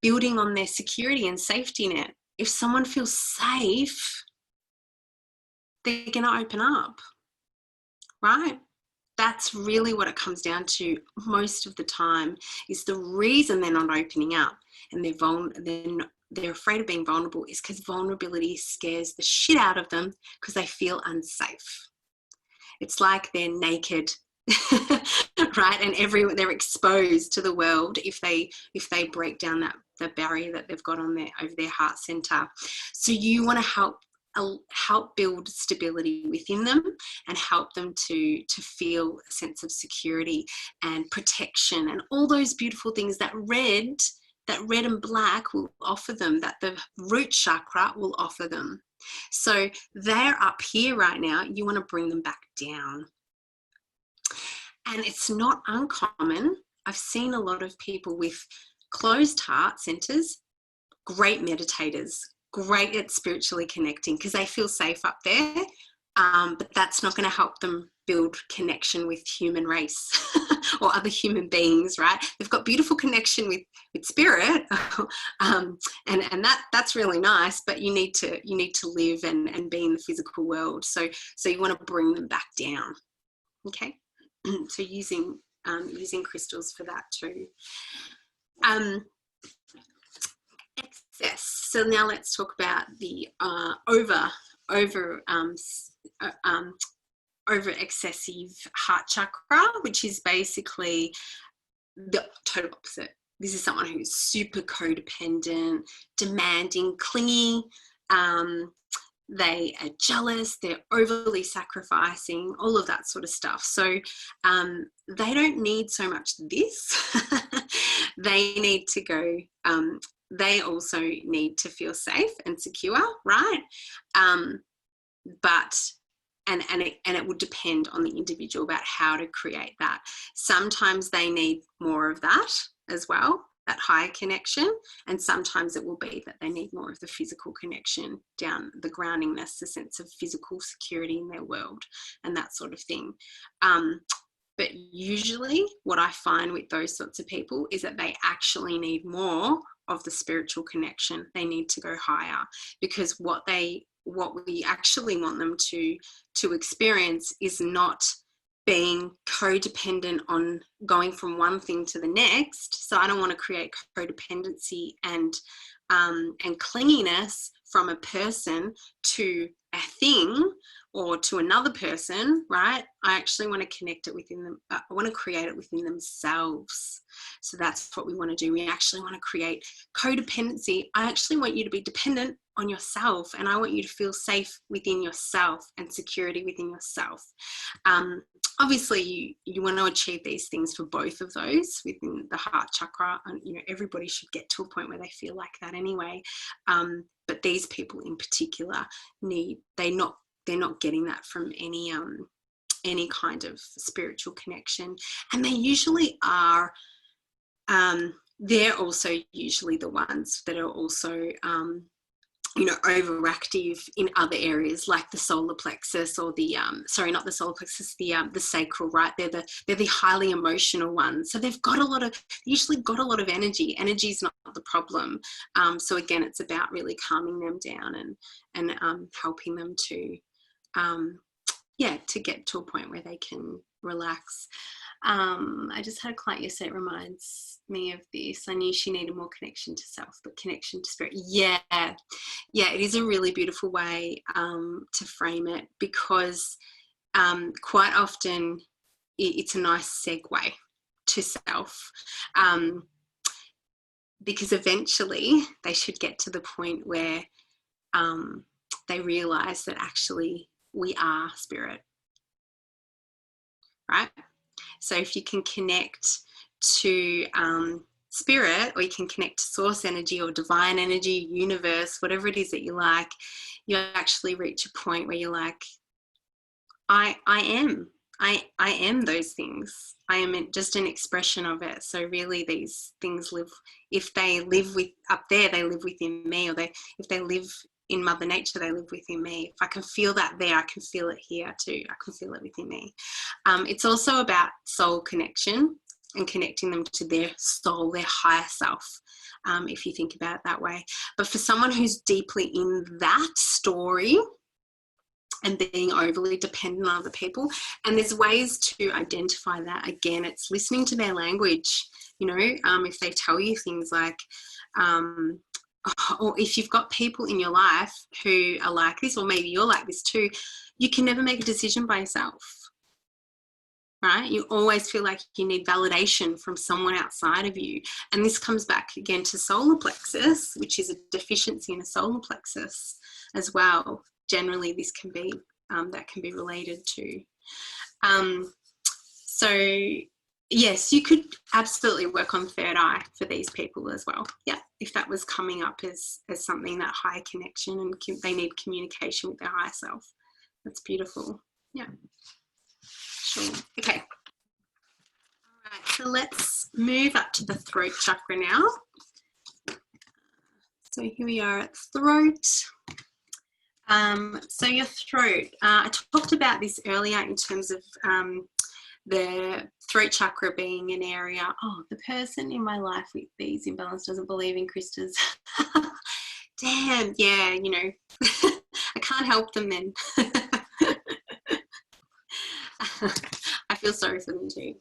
A: building on their security and safety net. If someone feels safe, they're going to open up, right? That's really what it comes down to most of the time, is the reason they're not opening up and they're afraid of being vulnerable is because vulnerability scares the shit out of them because they feel unsafe. It's like they're naked, right? And they're exposed to the world if they break down the barrier that they've got on over their heart center. So you want to help build stability within them and help them to feel a sense of security and protection and all those beautiful things that red and black will offer them, that the root chakra will offer them. So they're up here right now. You want to bring them back down. And it's not uncommon. I've seen a lot of people with closed heart centers, great meditators, great at spiritually connecting because they feel safe up there. But that's not going to help them build connection with human race or other human beings, right? They've got beautiful connection with spirit, and that's really nice. But you need to live and be in the physical world. So you want to bring them back down. Okay, so using crystals for that too. Excess. So now let's talk about the over excessive heart chakra, which is basically the total opposite. This is someone who's super codependent, demanding, clingy. They are jealous, they're overly sacrificing, all of that sort of stuff. So they don't need so much this. They need to go, they also need to feel safe and secure, right? But it would depend on the individual about how to create that. Sometimes they need more of that as well, that higher connection, and sometimes it will be that they need more of the physical connection, down the groundingness, the sense of physical security in their world and that sort of thing. But usually what I find with those sorts of people is that they actually need more of the spiritual connection. They need to go higher, because what we actually want them to experience is not being codependent on going from one thing to the next. So I don't want to create codependency and clinginess from a person to thing or to another person, right, I actually want to connect it within them. I want to create it within themselves. So that's what we want to do. We actually want to create codependency. I actually want you to be dependent on yourself, and I want you to feel safe within yourself and security within yourself. Obviously, you want to achieve these things for both of those within the heart chakra, and everybody should get to a point where they feel like that anyway. But these people in particular they're not getting that from any kind of spiritual connection, and they usually are. They're also usually the ones that are also overactive in other areas like the solar plexus, or the not the solar plexus, the sacral, right? They're the highly emotional ones. So they've got usually got a lot of energy. Energy is not the problem. So again, it's about really calming them down and helping them to to get to a point where they can relax. I just had a client yesterday. It reminds me of this. I knew she needed more connection to self, but connection to spirit. Yeah, it is a really beautiful way to frame it, because quite often it's a nice segue to self, because eventually they should get to the point where they realize that actually we are spirit, right? So if you can connect to spirit, or you can connect to source energy or divine energy, universe, whatever it is that you like, you actually reach a point where you're like, I am those things. I am just an expression of it. So really these things live, if they live with up there, they live within me, or if they live in Mother Nature, they live within me. If I can feel that there, I can feel it here too. I can feel it within me. It's also about soul connection and connecting them to their soul, their higher self, if you think about it that way. But for someone who's deeply in that story and being overly dependent on other people, and there's ways to identify that. Again, it's listening to their language. If they tell you things like, or if you've got people in your life who are like this, or maybe you're like this too, you can never make a decision by yourself, right? You always feel like you need validation from someone outside of you. And this comes back again to solar plexus, which is a deficiency in a solar plexus as well. Generally, this can be, that can be related to. So yes, you could absolutely work on third eye for these people as well. Yeah, if that was coming up as something, that high connection, and they need communication with their higher self. That's beautiful. Yeah, sure. Okay. All right, so let's move up to the throat chakra now. So here we are at throat. So your throat, I talked about this earlier in terms of the throat chakra being an area. Oh, the person in my life with these imbalances doesn't believe in crystals. Damn, yeah, I can't help them then. I feel sorry for them too.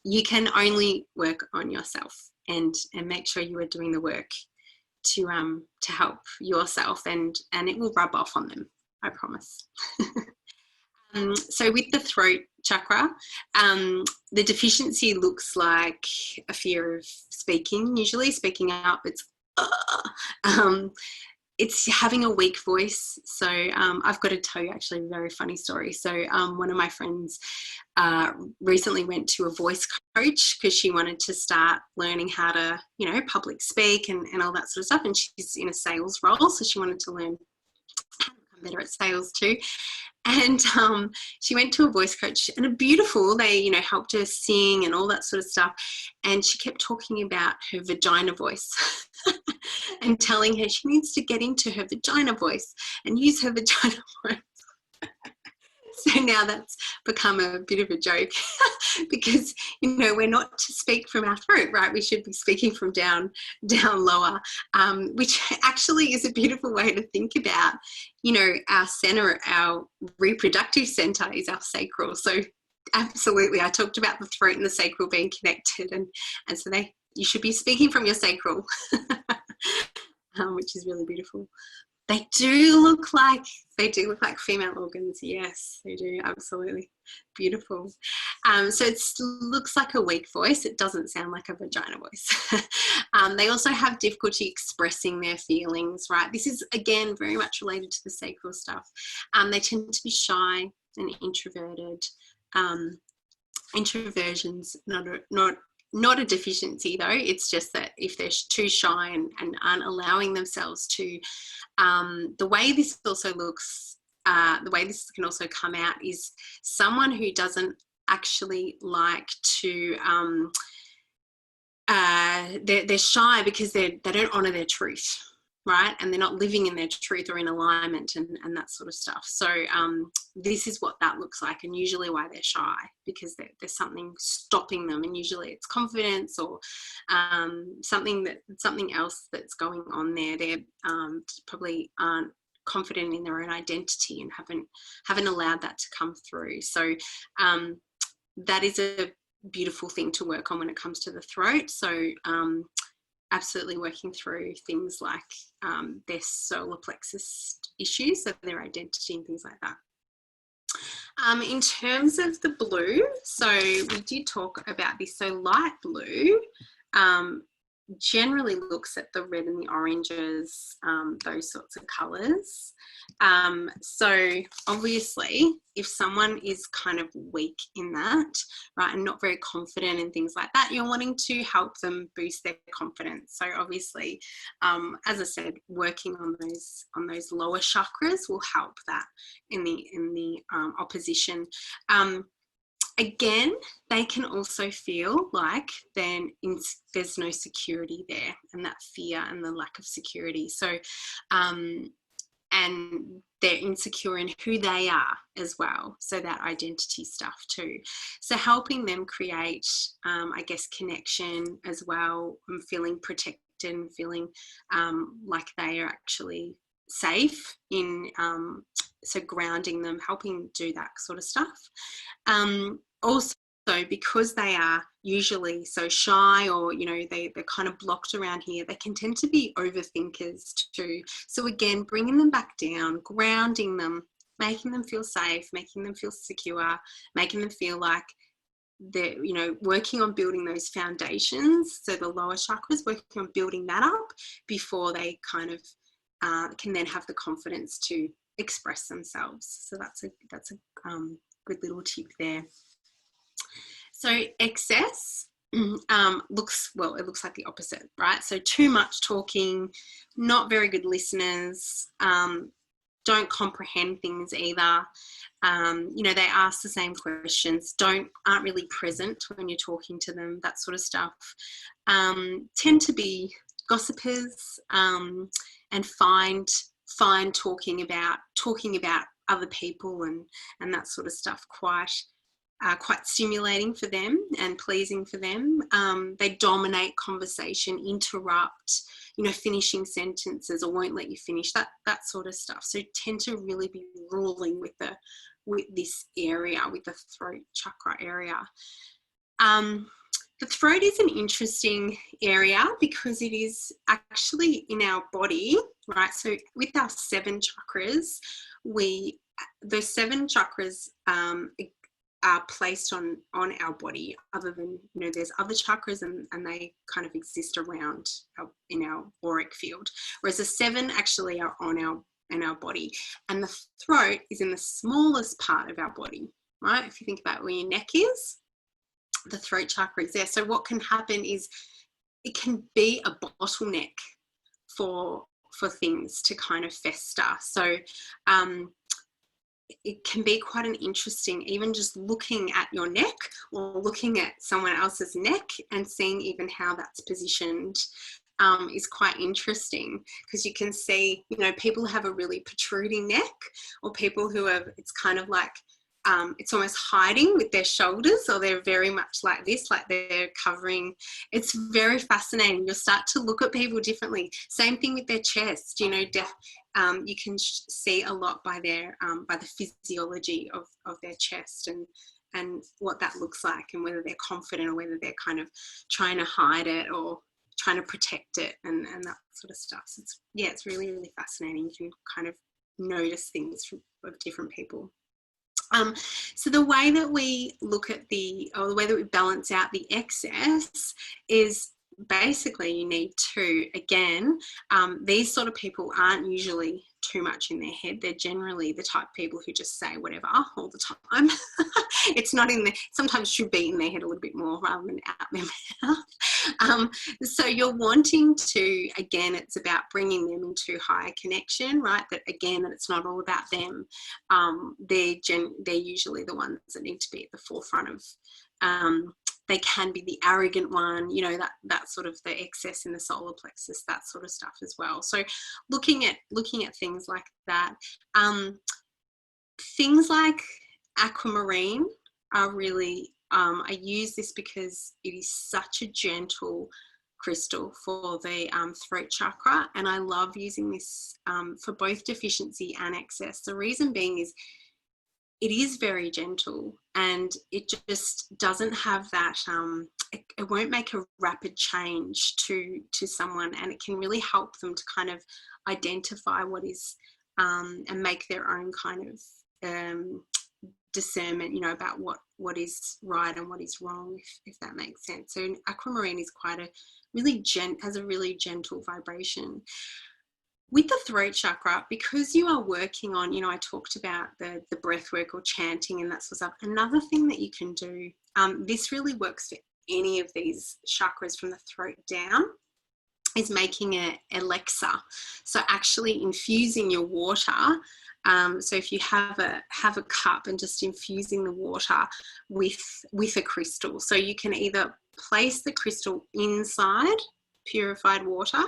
A: You can only work on yourself and make sure you are doing the work to help yourself, and it will rub off on them, I promise. So with the throat chakra, the deficiency looks like a fear of speaking, usually speaking up. It's having a weak voice. So I've got to tell you actually a very funny story. So one of my friends recently went to a voice coach because she wanted to start learning how to, public speak and all that sort of stuff. And she's in a sales role, so she wanted to learn how to become better at sales too. And she went to a voice coach, and they, helped her sing and all that sort of stuff. And she kept talking about her vagina voice and telling her she needs to get into her vagina voice and use her vagina voice. So now that's become a bit of a joke because, we're not to speak from our throat, right? We should be speaking from down lower, which actually is a beautiful way to think about, our center, our reproductive center is our sacral. So absolutely, I talked about the throat and the sacral being connected, and so you should be speaking from your sacral, which is really beautiful. They do look like female organs. Yes, they do. Absolutely. Beautiful. So it looks like a weak voice. It doesn't sound like a vagina voice. They also have difficulty expressing their feelings, right? This is, again, very much related to the sacral stuff. They tend to be shy and introverted. Introversion's not a deficiency though. It's just that if they're too shy and aren't allowing themselves to, the way this also looks, the way this can also come out is someone who doesn't actually like to, they're shy because they don't honor their truth, right? And they're not living in their truth or in alignment and that sort of stuff. So this is what that looks like, and usually why they're shy, because there's something stopping them, and usually it's confidence or something else that's going on there. They're probably aren't confident in their own identity and haven't allowed that to come through. So that is a beautiful thing to work on when it comes to the throat. So absolutely working through things like their solar plexus issues, so their identity and things like that. In terms of the blue, so we did talk about this. So light blue generally looks at the red and the oranges, those sorts of colours. So obviously if someone is kind of weak in that, right, and not very confident and things like that, you're wanting to help them boost their confidence. So obviously, as I said, working on those lower chakras will help that in the opposition. Again, they can also feel like there's no security there, and that fear and the lack of security. So, and they're insecure in who they are as well. So that identity stuff too. So helping them create, I guess, connection as well, and feeling protected and feeling like they are actually safe in, so grounding them, helping do that sort of stuff. Also, because they are usually so shy, or they're kind of blocked around here, they can tend to be overthinkers too. So again, bringing them back down, grounding them, making them feel safe, making them feel secure, making them feel like they're working on building those foundations. So the lower chakras, working on building that up before they kind of can then have the confidence to express themselves. So that's a good little tip there. So excess looks like the opposite, right? So too much talking, not very good listeners, don't comprehend things either. They ask the same questions, aren't really present when you're talking to them, that sort of stuff. Tend to be gossipers, and find talking about other people and that sort of stuff quite stimulating for them and pleasing for them. They dominate conversation, interrupt, finishing sentences, or won't let you finish, that sort of stuff. So tend to really be ruling with this area, with the throat chakra area. The throat is an interesting area because it is actually in our body, right? So with our 7 chakras, those 7 chakras are placed on our body, other than, there's other chakras and they kind of exist around in our auric field, whereas the 7 actually are in our body, and the throat is in the smallest part of our body, right? If you think about where your neck is, the throat chakra is there. So what can happen is it can be a bottleneck for things to kind of fester. So it can be quite an interesting, even just looking at your neck or looking at someone else's neck and seeing even how that's positioned is quite interesting, because you can see, people who have a really protruding neck, or people who have, it's kind of like, it's almost hiding with their shoulders, or they're very much like this, like they're covering. It's very fascinating. You'll start to look at people differently. Same thing with their chest. You can see a lot by the physiology of their chest and what that looks like, and whether they're confident or whether they're kind of trying to hide it, or trying to protect it and that sort of stuff. So it's really, really fascinating. You can kind of notice things of different people. So the way that we look at the way that we balance out the excess is basically you need to, again, these sort of people aren't usually too much in their head. They're generally the type of people who just say whatever all the time. It's not in there. Sometimes should be in their head a little bit more rather than out their mouth. So you're wanting to, again, it's about bringing them into higher connection, right? That again, that it's not all about them. They're usually the ones that need to be at the forefront of. They can be the arrogant one, you know, that sort of the excess in the solar plexus, that sort of stuff as well. So looking at things like that. Things like aquamarine are really, I use this because it is such a gentle crystal for the throat chakra, and I love using this for both deficiency and excess. The reason being is it is very gentle, and it just doesn't have that, it won't make a rapid change to someone, and it can really help them to kind of identify what is, and make their own kind of discernment, you know, about what is right and what is wrong, if that makes sense. So aquamarine is quite a really has a really gentle vibration. With the throat chakra, because you are working on, you know, I talked about the breath work or chanting and that sort of stuff. Another thing that you can do, this really works for any of these chakras from the throat down, is making an elixir. So actually infusing your water. So if you have a cup and just infusing the water with a crystal. So you can either place the crystal inside purified water.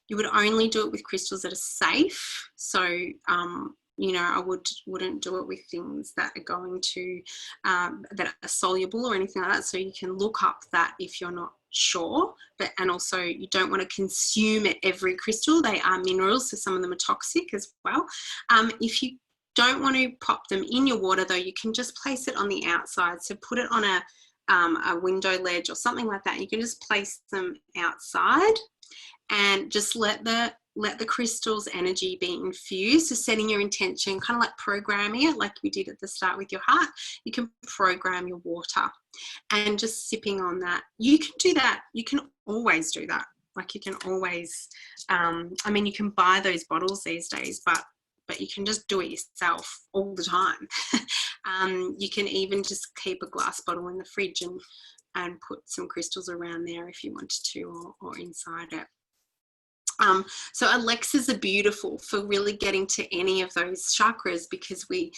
A: You would only do it with crystals that are safe. So, you know, I wouldn't do it with things that are going to, that are soluble or anything like that. So you can look up that if you're not sure, and also you don't want to consume every crystal. They are minerals, so some of them are toxic as well. If you don't want to pop them in your water though, you can just place it on the outside. So put it on a window ledge or something like that. You can just place them outside and just let the crystal's energy be infused. So setting your intention, kind of like programming it, like we did at the start with your heart. You can program your water and just sipping on that. You can do that. You can always do that. Like you can always, I mean, you can buy those bottles these days, but you can just do it yourself all the time. You can even just keep a glass bottle in the fridge and put some crystals around there if you wanted to, or inside it. So elixirs are beautiful for really getting to any of those chakras, because we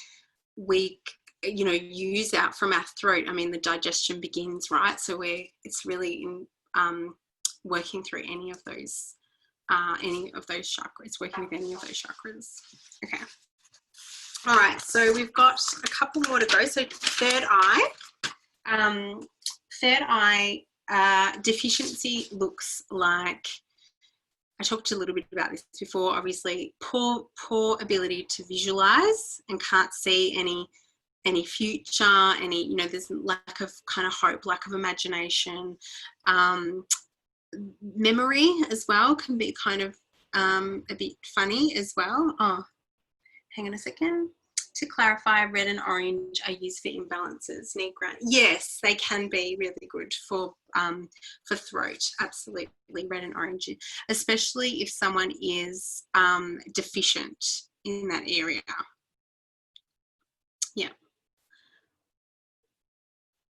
A: you know, use out from our throat. I mean, the digestion begins, right? So it's really in working through any of those chakras, working with any of those chakras. Okay. All right, so we've got a couple more to go. So third eye deficiency looks like, I talked a little bit about this before, obviously, poor ability to visualize and can't see any future, you know, there's lack of kind of hope, lack of imagination. Memory as well can be kind of a bit funny as well. Oh, hang on a second. To clarify, red and orange are used for imbalances. Yes, they can be really good for throat. Absolutely, red and orange, especially if someone is deficient in that area. Yeah,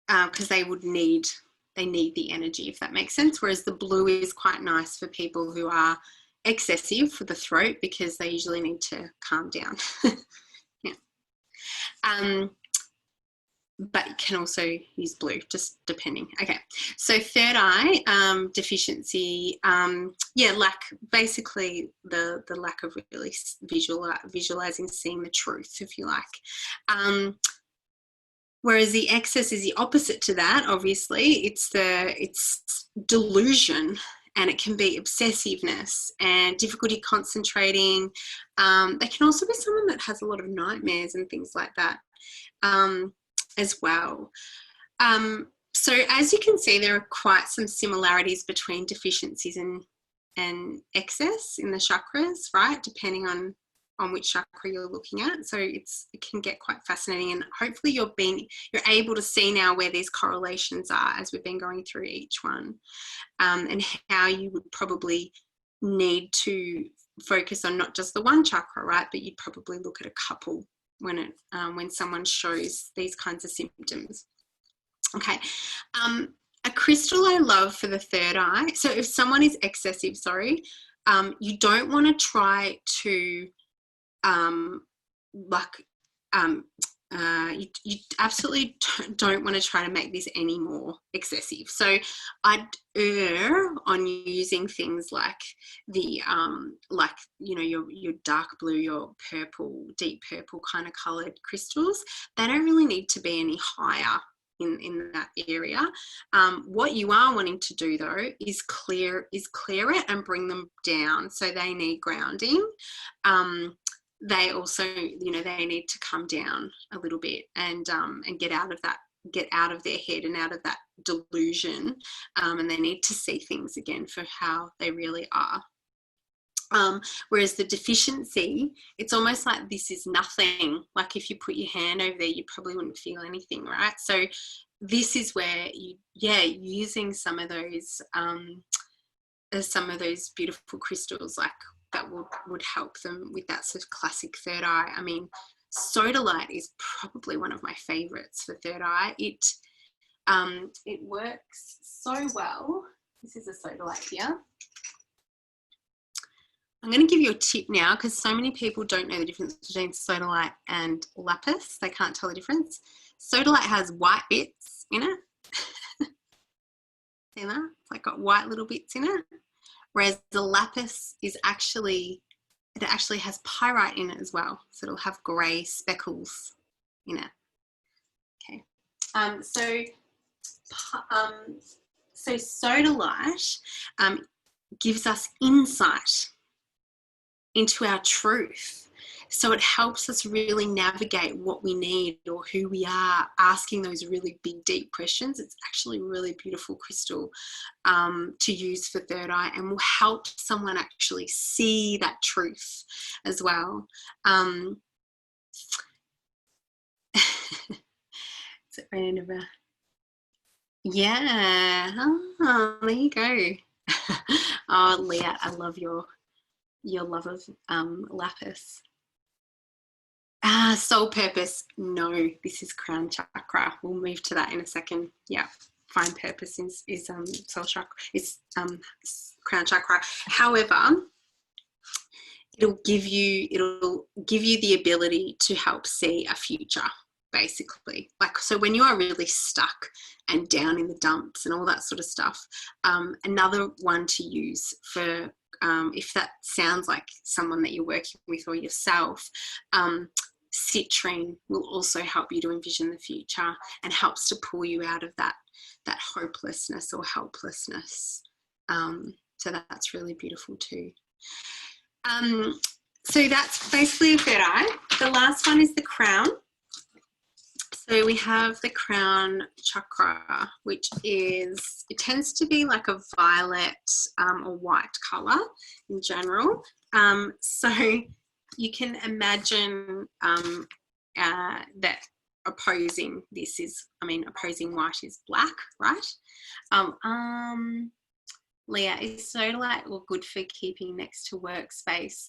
A: because they need the energy, if that makes sense. Whereas the blue is quite nice for people who are excessive for the throat, because they usually need to calm down. But you can also use blue, just depending. Okay, so third eye deficiency, basically the lack of really visualizing, seeing the truth, if you like. Whereas the excess is the opposite to that. Obviously, it's delusion. And it can be obsessiveness and difficulty concentrating. They can also be someone that has a lot of nightmares and things like that as well. So as you can see, there are quite some similarities between deficiencies and excess in the chakras, right? Depending on which chakra you're looking at. So it can get quite fascinating, and hopefully you're able to see now where these correlations are as we've been going through each one, and how you would probably need to focus on not just the one chakra, right? But you'd probably look at a couple when someone shows these kinds of symptoms. Okay. A crystal I love for the third eye. So if someone is excessive, you don't want to try to you absolutely don't want to try to make this any more excessive. So I'd err on using things like the your dark blue, your purple, deep purple kind of coloured crystals. They don't really need to be any higher in that area. What you are wanting to do though is clear it and bring them down. So they need grounding. They also, they need to come down a little bit and get out of their head and out of that delusion, and they need to see things again for how they really are. Whereas the deficiency, it's almost like this is nothing. Like if you put your hand over there, you probably wouldn't feel anything, right? So this is where using some of those beautiful crystals like that would help them with that sort of classic third eye. I mean, sodalite is probably one of my favorites for third eye. It works so well. This is a sodalite here. I'm going to give you a tip now because so many people don't know the difference between sodalite and lapis. They can't tell the difference. Sodalite has white bits in it. See that? It's like got white little bits in it. Whereas the lapis actually has pyrite in it as well. So it'll have grey speckles in it. Okay. So sodalite gives us insight into our truth. So it helps us really navigate what we need or who we are, asking those really big, deep questions. It's actually a really beautiful crystal to use for third eye, and will help someone actually see that truth as well. Is it raining over? Yeah. Oh, there you go. Oh, Leah, I love your love of lapis. Soul purpose. No, this is crown chakra. We'll move to that in a second. Yeah, fine purpose is soul chakra. It's crown chakra. However, it'll give you the ability to help see a future, basically. Like, so when you are really stuck and down in the dumps and all that sort of stuff, another one to use for if that sounds like someone that you're working with or yourself, citrine will also help you to envision the future and helps to pull you out of that hopelessness or helplessness. So that's really beautiful too. So that's basically a third eye. The last one is the crown. So we have the crown chakra, which it tends to be like a violet or white colour in general. So you can imagine that opposing white is black, right? Leah, is sodalite good for keeping next to workspace?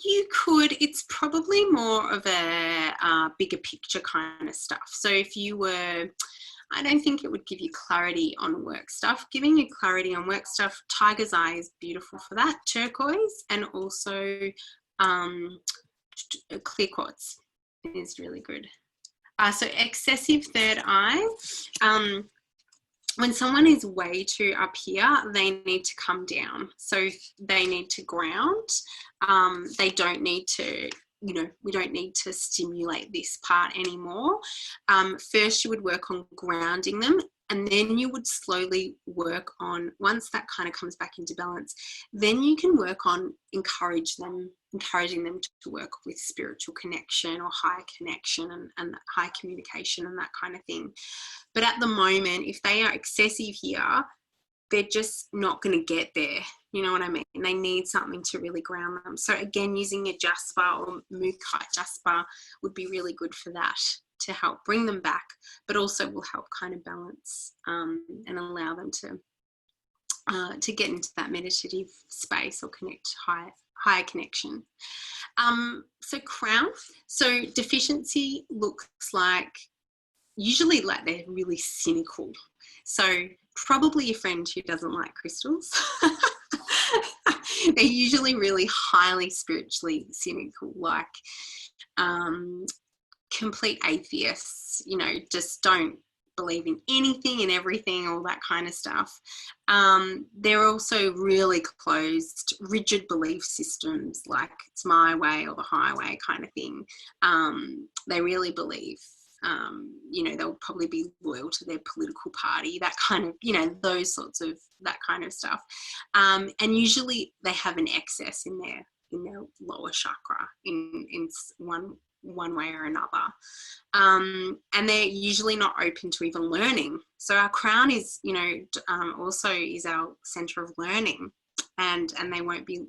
A: You could. It's probably more of a bigger picture kind of stuff. So if you were, I don't think it would give you clarity on work stuff. Giving you clarity on work stuff, tiger's eye is beautiful for that. Turquoise, and also clear quartz is really good. So excessive third eye. When someone is way too up here, they need to come down. So they need to ground. They don't need to, we don't need to stimulate this part anymore. First, you would work on grounding them And then you would slowly work on, once that kind of comes back into balance, then you can work on encouraging them to work with spiritual connection or higher connection and high communication and that kind of thing. But at the moment, if they are excessive here, they're just not going to get there. You know what I mean? They need something to really ground them. So again, using a jasper or mookaite jasper would be really good for that, to help bring them back, but also will help kind of balance and allow them to get into that meditative space or connect higher connection. So crown. So deficiency looks like, usually like they're really cynical. So probably a friend who doesn't like crystals. They're usually really highly spiritually cynical, like complete atheists, you know, just don't believe in anything and everything, all that kind of stuff. They're also really closed, rigid belief systems, like it's my way or the highway kind of thing. They really believe, you know, they'll probably be loyal to their political party, that kind of, you know, those sorts of, that kind of stuff. And usually they have an excess in their lower chakra in one way or another. And they're usually not open to even learning. So our crown is, you know, also is our center of learning, and they won't be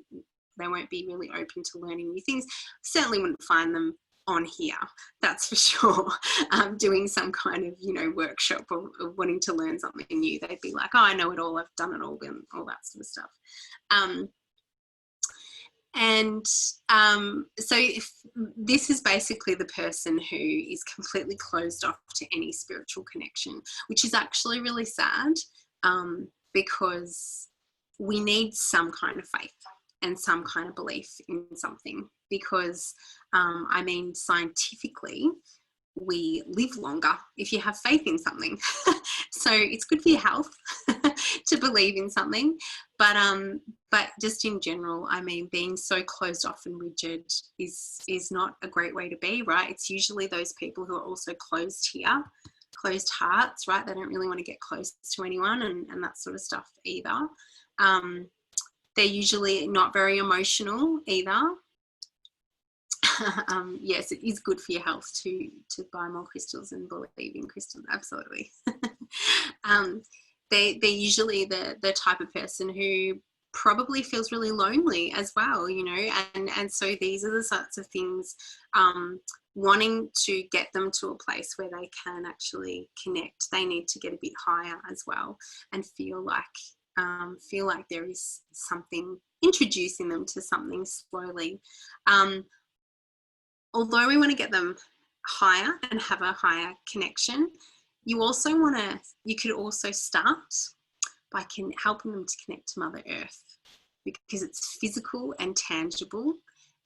A: really open to learning new things. Certainly wouldn't find them on here, that's for sure. Doing some kind of, you know, workshop or wanting to learn something new. They'd be like, oh, I know it all, I've done it all, and all that sort of stuff. So if this is basically the person who is completely closed off to any spiritual connection, which is actually really sad, because we need some kind of faith and some kind of belief in something, because I mean, scientifically, we live longer if you have faith in something. So it's good for your health to believe in something, but just in general, I mean, being so closed off and rigid is not a great way to be, right? It's usually those people who are also closed here, closed hearts, right? They don't really want to get close to anyone and that sort of stuff either. They're usually not very emotional either. Yes, it is good for your health to buy more crystals and believe in crystals, absolutely. They're usually the type of person who probably feels really lonely as well, you know, and so these are the sorts of things, wanting to get them to a place where they can actually connect. They need to get a bit higher as well and feel like there is something, introducing them to something slowly. Although we want to get them higher and have a higher connection, you could also start by helping them to connect to Mother Earth, because it's physical and tangible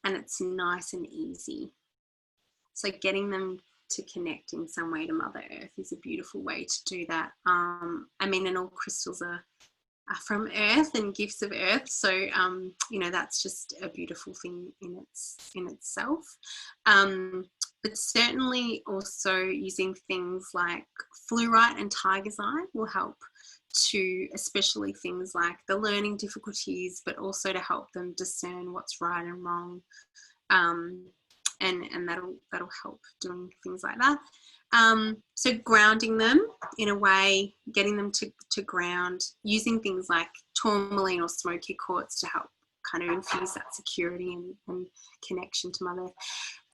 A: and it's nice and easy. So getting them to connect in some way to Mother Earth is a beautiful way to do that. I mean, and all crystals are from Earth and gifts of Earth, so you know, that's just a beautiful thing in itself. But certainly also using things like fluorite and tiger's eye will help to, especially things like the learning difficulties, but also to help them discern what's right and wrong, and that'll help doing things like that. So grounding them in a way, getting them to ground, using things like tourmaline or smoky quartz to help kind of infuse that security and connection to Mother.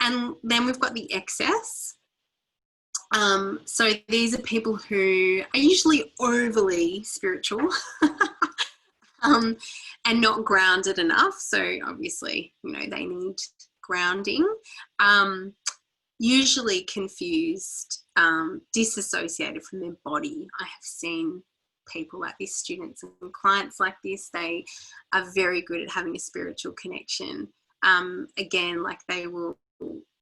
A: And then we've got the excess. So these are people who are usually overly spiritual and not grounded enough. So obviously, you know, they need grounding. Usually confused, disassociated from their body. I have seen people like this, students and clients like this. They are very good at having a spiritual connection. Again, like they will,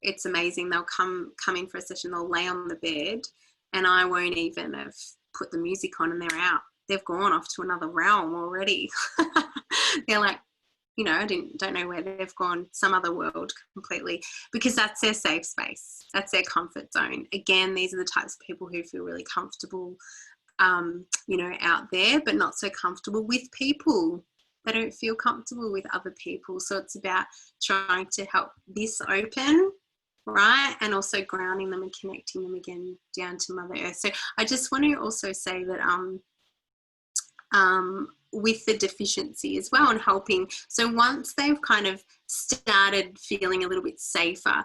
A: it's amazing. They'll come in for a session, they'll lay on the bed and I won't even have put the music on and they're out. They've gone off to another realm already. They're like, you know, I don't know where they've gone, some other world completely, because that's their safe space. That's their comfort zone. Again, these are the types of people who feel really comfortable you know, out there, but not so comfortable with people. They don't feel comfortable with other people. So it's about trying to help this open, right? And also grounding them and connecting them again down to Mother Earth. So I just want to also say that with the deficiency as well and helping. So once they've kind of started feeling a little bit safer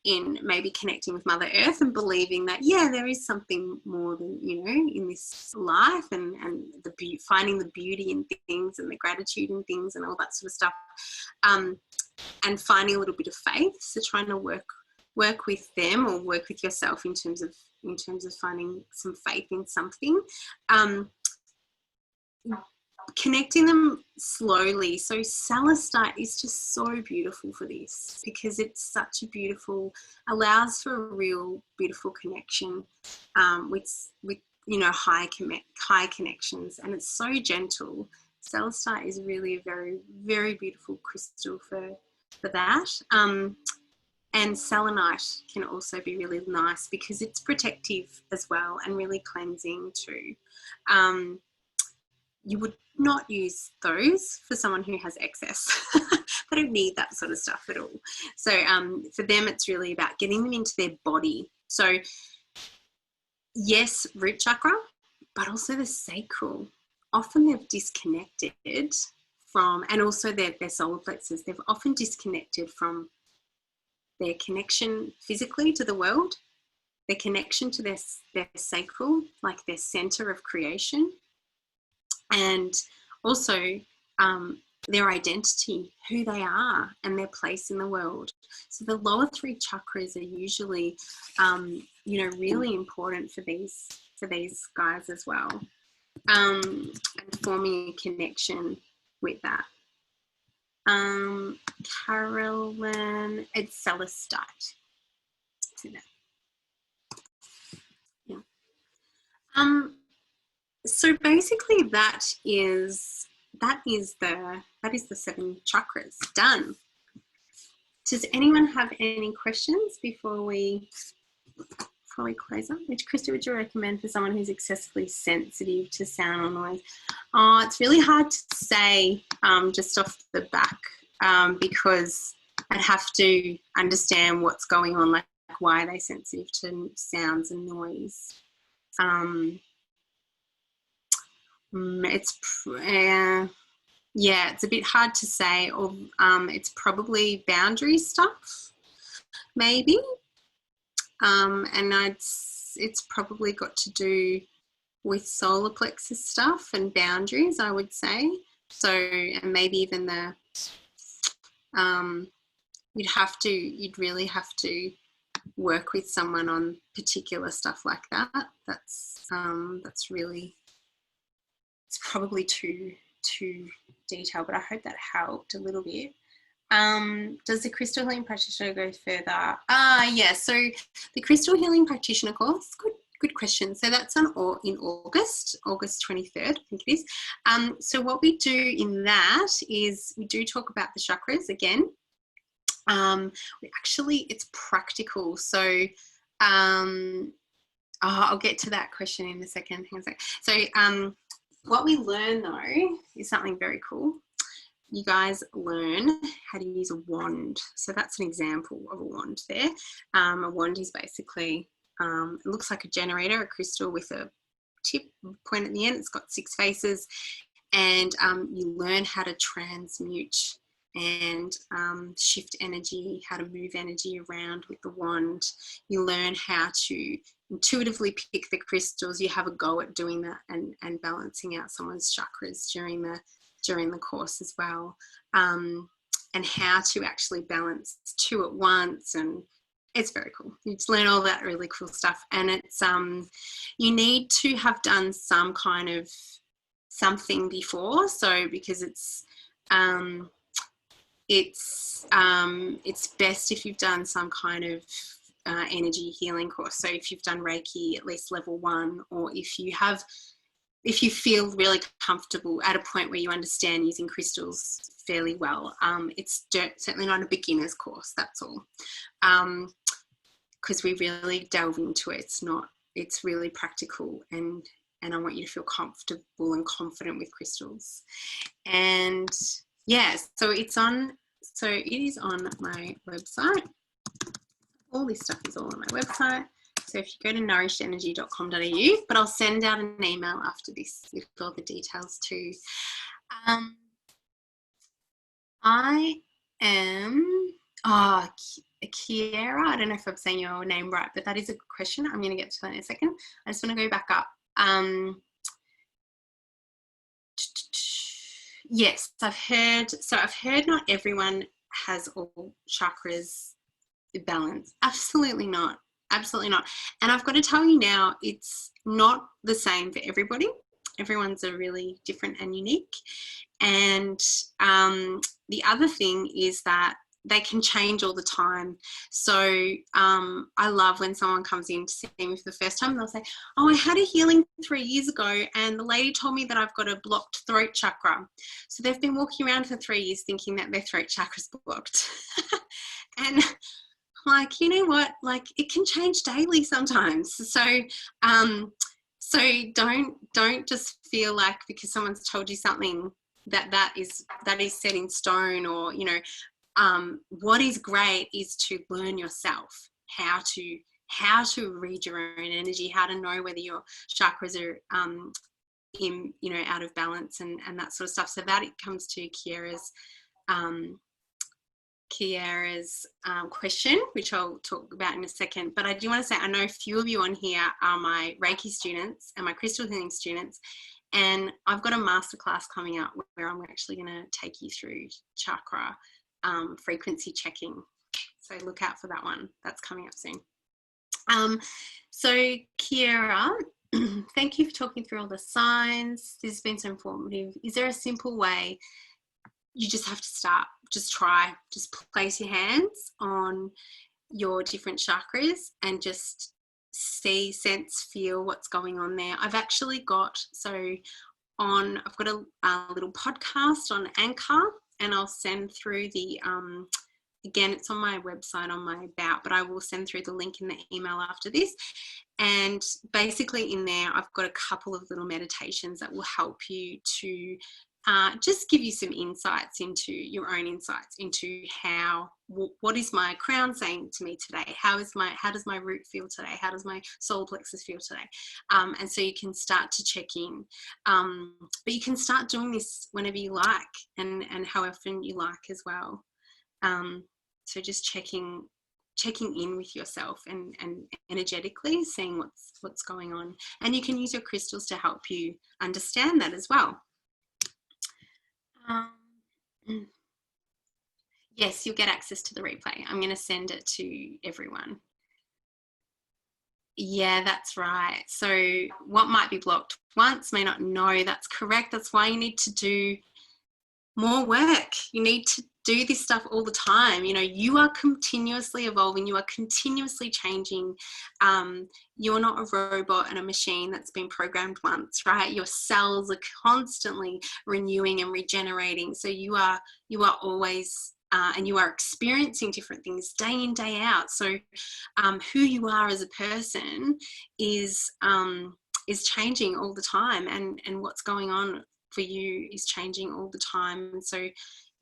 A: in maybe connecting with Mother Earth and believing that, yeah, there is something more than, you know, in this life, and finding the beauty in things and the gratitude in things and all that sort of stuff, and finding a little bit of faith. So trying to work with them or work with yourself in terms of finding some faith in something. Connecting them slowly. So celestite is just so beautiful for this because it's such a beautiful, allows for a real beautiful connection with you know, high connections, and it's so gentle. Celestite is really a very, very beautiful crystal for that. And selenite can also be really nice because it's protective as well and really cleansing too. You would not use those for someone who has excess. They don't need that sort of stuff at all. So for them, it's really about getting them into their body. So yes, root chakra, but also the sacral. Often they've disconnected from, and also their solar plexus, they've often disconnected from their connection physically to the world, their connection to their sacral, like their center of creation, and also their identity, who they are and their place in the world. So the lower three chakras are usually, you know, really important for these guys as well, and forming a connection with that. Carolyn, it's celestite. See that? Yeah. So basically that is the 7 chakras done. Does anyone have any questions before we close up? Which crystal would you recommend for someone who's excessively sensitive to sound or noise? Oh, it's really hard to say just off the back because I'd have to understand what's going on, like why are they sensitive to sounds and noise. It's a bit hard to say, or it's probably boundary stuff, maybe, and it's probably got to do with solar plexus stuff and boundaries, I would say. So, and maybe even the you'd really have to work with someone on particular stuff like that. That's really, it's probably too detailed, but I hope that helped a little bit. Does the crystal healing practitioner go further? Yeah, so the crystal healing practitioner course, good question. So that's in August 23rd, I think it is. So what we do in that is we do talk about the chakras again. It's practical. So I'll get to that question in a second. Hang on a sec. So what we learn though is something very cool. You guys learn how to use a wand. So that's an example of a wand there. A wand is basically, it looks like a generator, a crystal with a tip point at the end. It's got 6 faces, and you learn how to transmute and shift energy, how to move energy around with the wand. You learn how to intuitively pick the crystals. You have a go at doing that and balancing out someone's chakras during the course as well, and how to actually balance 2 at once. And it's very cool. You just learn all that really cool stuff, and it's you need to have done some kind of something before, so because it's best if you've done some kind of energy healing course. So if you've done Reiki at least level 1, or if you feel really comfortable at a point where you understand using crystals fairly well, it's certainly not a beginner's course, that's all. Because we really delve into it. It's really practical, and I want you to feel comfortable and confident with crystals. And yeah, so it is on my website. All this stuff is all on my website. So if you go to nourishedenergy.com.au, but I'll send out an email after this with all the details too. I am, Kiera, I don't know if I'm saying your name right, but that is a good question. I'm going to get to that in a second. I just want to go back up. Yes, I've heard not everyone has all chakras balanced. Absolutely not. Absolutely not. And I've got to tell you now, it's not the same for everybody. Everyone's are really different and unique. And the other thing is that they can change all the time. So I love when someone comes in to see me for the first time and they'll say, oh, I had a healing 3 years ago and the lady told me that I've got a blocked throat chakra. So they've been walking around for 3 years thinking that their throat chakra's blocked. And like, you know what, like it can change daily sometimes. So don't just feel like because someone's told you something that is set in stone, or you know, what is great is to learn yourself how to read your own energy, how to know whether your chakras are in, you know, out of balance and that sort of stuff. So that it comes to Kiera's question, which I'll talk about in a second. But I do want to say, I know a few of you on here are my Reiki students and my crystal healing students, and I've got a masterclass coming up where I'm actually going to take you through chakra frequency checking. So look out for that one. That's coming up soon. So Kiera, thank you for talking through all the signs. This has been so informative. Is there a simple way? You just have to start, just try, just place your hands on your different chakras and just see, sense, feel what's going on there. I've actually got, I've got a little podcast on Anchor, and I'll send through the, again, it's on my website on my about, but I will send through the link in the email after this. And basically in there, I've got a couple of little meditations that will help you to just give you some insights into your own insights into what is my crown saying to me today? How does my root feel today? How does my solar plexus feel today? And so you can start to check in. But you can start doing this whenever you like and how often you like as well. So just checking in with yourself and energetically seeing what's going on. And you can use your crystals to help you understand that as well. Yes, you'll get access to the replay. I'm going to send it to everyone. Yeah, that's right. So what might be blocked once may not know. That's correct. That's why you need to do more work. You need to do this stuff all the time. You know, you are continuously evolving. You are continuously changing. You're not a robot and a machine that's been programmed once, right? Your cells are constantly renewing and regenerating. So you are always and you are experiencing different things day in, day out. So who you are as a person is changing all the time, and what's going on for you is changing all the time. And so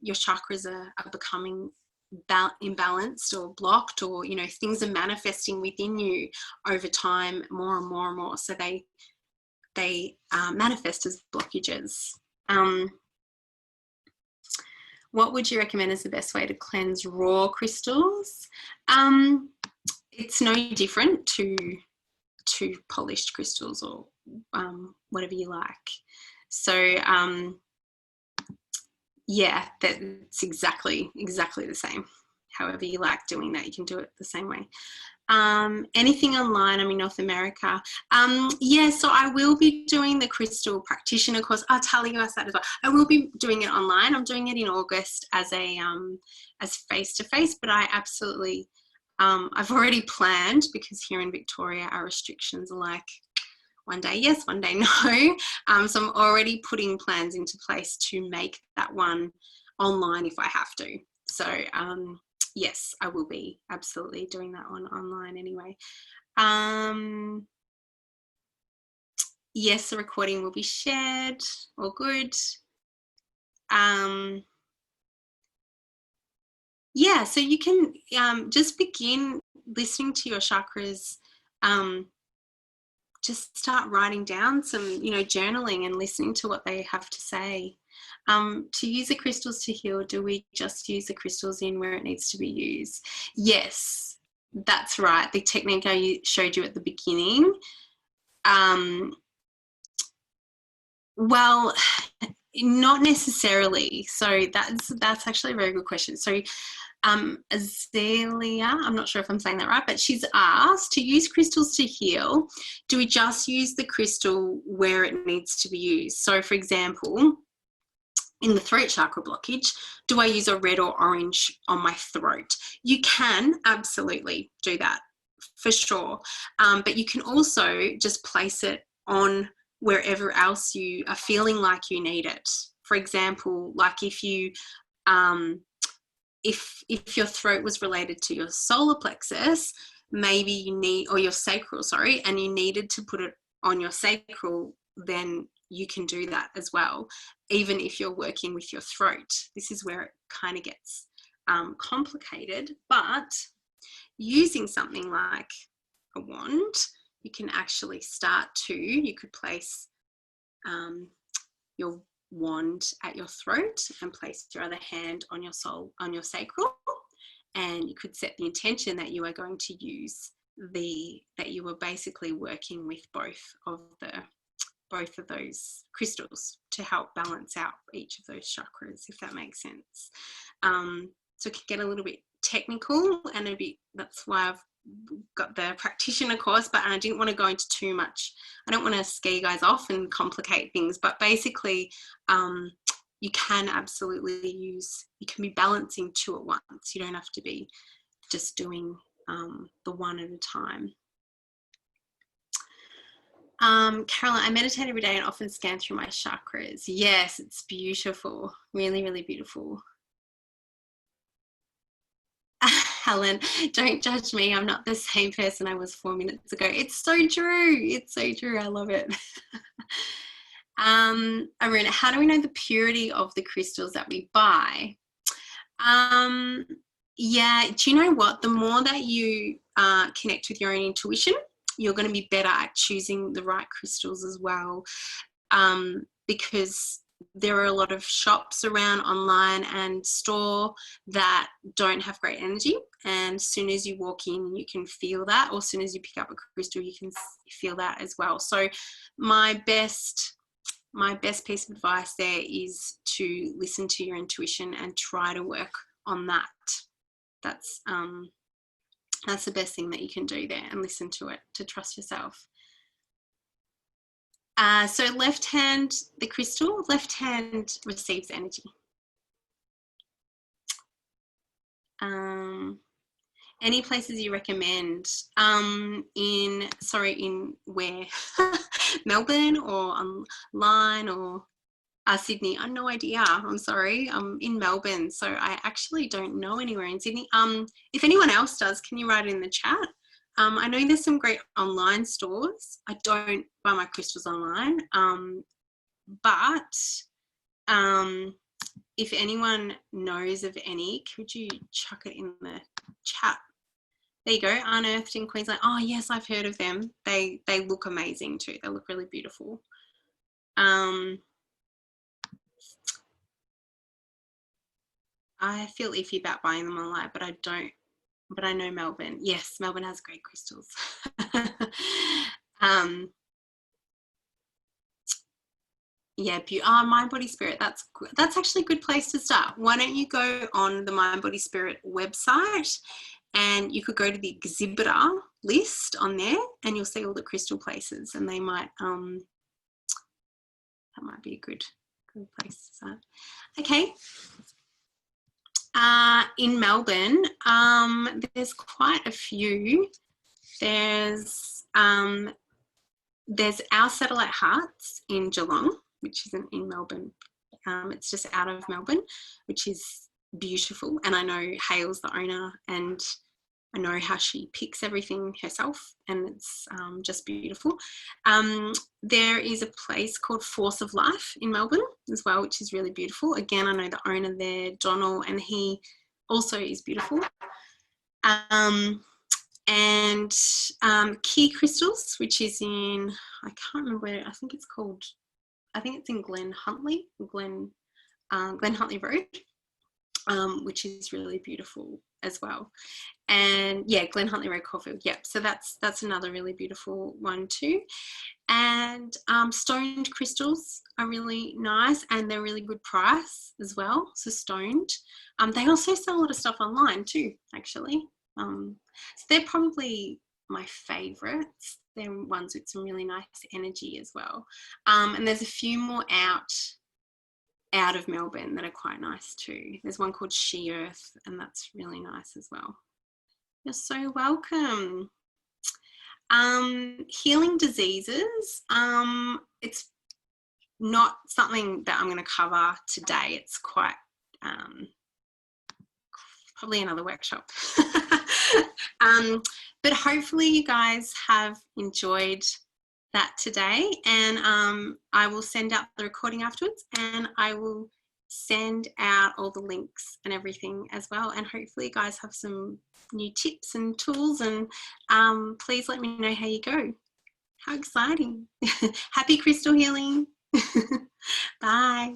A: your chakras are becoming imbalanced or blocked, or, you know, things are manifesting within you over time more and more and more. So they manifest as blockages. What would you recommend is the best way to cleanse raw crystals? It's no different to polished crystals or whatever you like. So yeah, that's exactly the same. However you like doing that, you can do it the same way. Anything online? I'm in North America. Yeah, so I will be doing the Crystal Practitioner course. I'll tell you that as well. I will be doing it online. I'm doing it in August as face-to-face, but I absolutely, I've already planned, because here in Victoria our restrictions are like one day yes, one day no. So I'm already putting plans into place to make that one online if I have to. So yes, I will be absolutely doing that one online anyway. Yes, the recording will be shared. All good. Yeah, so you can just begin listening to your chakras. Just start writing down some, journaling and listening to what they have to say. To use the crystals to heal, do we just use the crystals in where it needs to be used? Yes, that's right. The technique I showed you at the beginning. Well, not necessarily. So that's actually a very good question. So Azalea, I'm not sure if I'm saying that right, but she's asked, to use crystals to heal, do we just use the crystal where it needs to be used? So for example, in the throat chakra blockage, do I use a red or orange on my throat? You can absolutely do that for sure. But you can also just place it on wherever else you are feeling like you need it. For example, like if you if your throat was related to your solar plexus, maybe you need, or your sacral, sorry, and you needed to put it on your sacral, then you can do that as well, even if you're working with your throat. This is where it kind of gets complicated, but using something like a wand, you can actually start to, you could place your wand at your throat and place your other hand on your sacral, and you could set the intention that you are going to use that you were basically working with both of those crystals to help balance out each of those chakras, if that makes sense. So it can get a little bit technical, and that's why I've got the practitioner course, but I didn't want to go into too much. I don't want to scare you guys off and complicate things, but basically you can absolutely you can be balancing two at once. You don't have to be just doing the one at a time. Caroline, I meditate every day and often scan through my chakras. Yes, it's beautiful. Really, really beautiful. Helen, don't judge me. I'm not the same person I was 4 minutes ago. It's so true. It's so true. I love it. Aruna, how do we know the purity of the crystals that we buy? Yeah, do you know what? The more that you connect with your own intuition, you're going to be better at choosing the right crystals as well, because there are a lot of shops around online and store that don't have great energy, and as soon as you walk in you can feel that, or as soon as you pick up a crystal you can feel that as well. So my best piece of advice there is to listen to your intuition and try to work on that. That's the best thing that you can do there, and listen to it, to trust yourself. So left hand, the crystal, left hand receives energy. Any places you recommend? In where? Melbourne or online or Sydney? I have no idea. I'm sorry. I'm in Melbourne, so I actually don't know anywhere in Sydney. If anyone else does, can you write it in the chat? I know there's some great online stores. I don't buy my crystals online, but if anyone knows of any, could you chuck it in the chat? There you go, Unearthed in Queensland. Oh yes, I've heard of them. They look amazing too. They look really beautiful. I feel iffy about buying them online, but I know Melbourne. Yes, Melbourne has great crystals. Yeah, Mind Body Spirit, that's actually a good place to start. Why don't you go on the Mind Body Spirit website, and you could go to the exhibitor list on there, and you'll see all the crystal places, and they might that might be a good place to start. Okay. In Melbourne, there's quite a few. There's Our Satellite Hearts in Geelong, which isn't in Melbourne. It's just out of Melbourne, which is beautiful. And I know Hale's the owner, and I know how she picks everything herself, and it's just beautiful. There is a place called Force of Life in Melbourne as well, which is really beautiful. Again, I know the owner there, Donald, and he also is beautiful. And Key Crystals, which is in, I can't remember where, I think it's in Glen Huntley Road, which is really beautiful as well. And yeah, Glen Huntley Road, Caulfield. Yep. So that's another really beautiful one too. And stoned crystals are really nice, and they're really good price as well. So stoned. They also sell a lot of stuff online too, actually. So they're probably my favourites. They're ones with some really nice energy as well. And there's a few more out of Melbourne that are quite nice too. There's one called She Earth, and that's really nice as well. You're so welcome. Healing diseases. It's not something that I'm going to cover today. It's quite probably another workshop. But hopefully you guys have enjoyed that today, and I will send out the recording afterwards, and I will send out all the links and everything as well, and hopefully you guys have some new tips and tools, and please let me know how you go. How exciting. Happy crystal healing. Bye.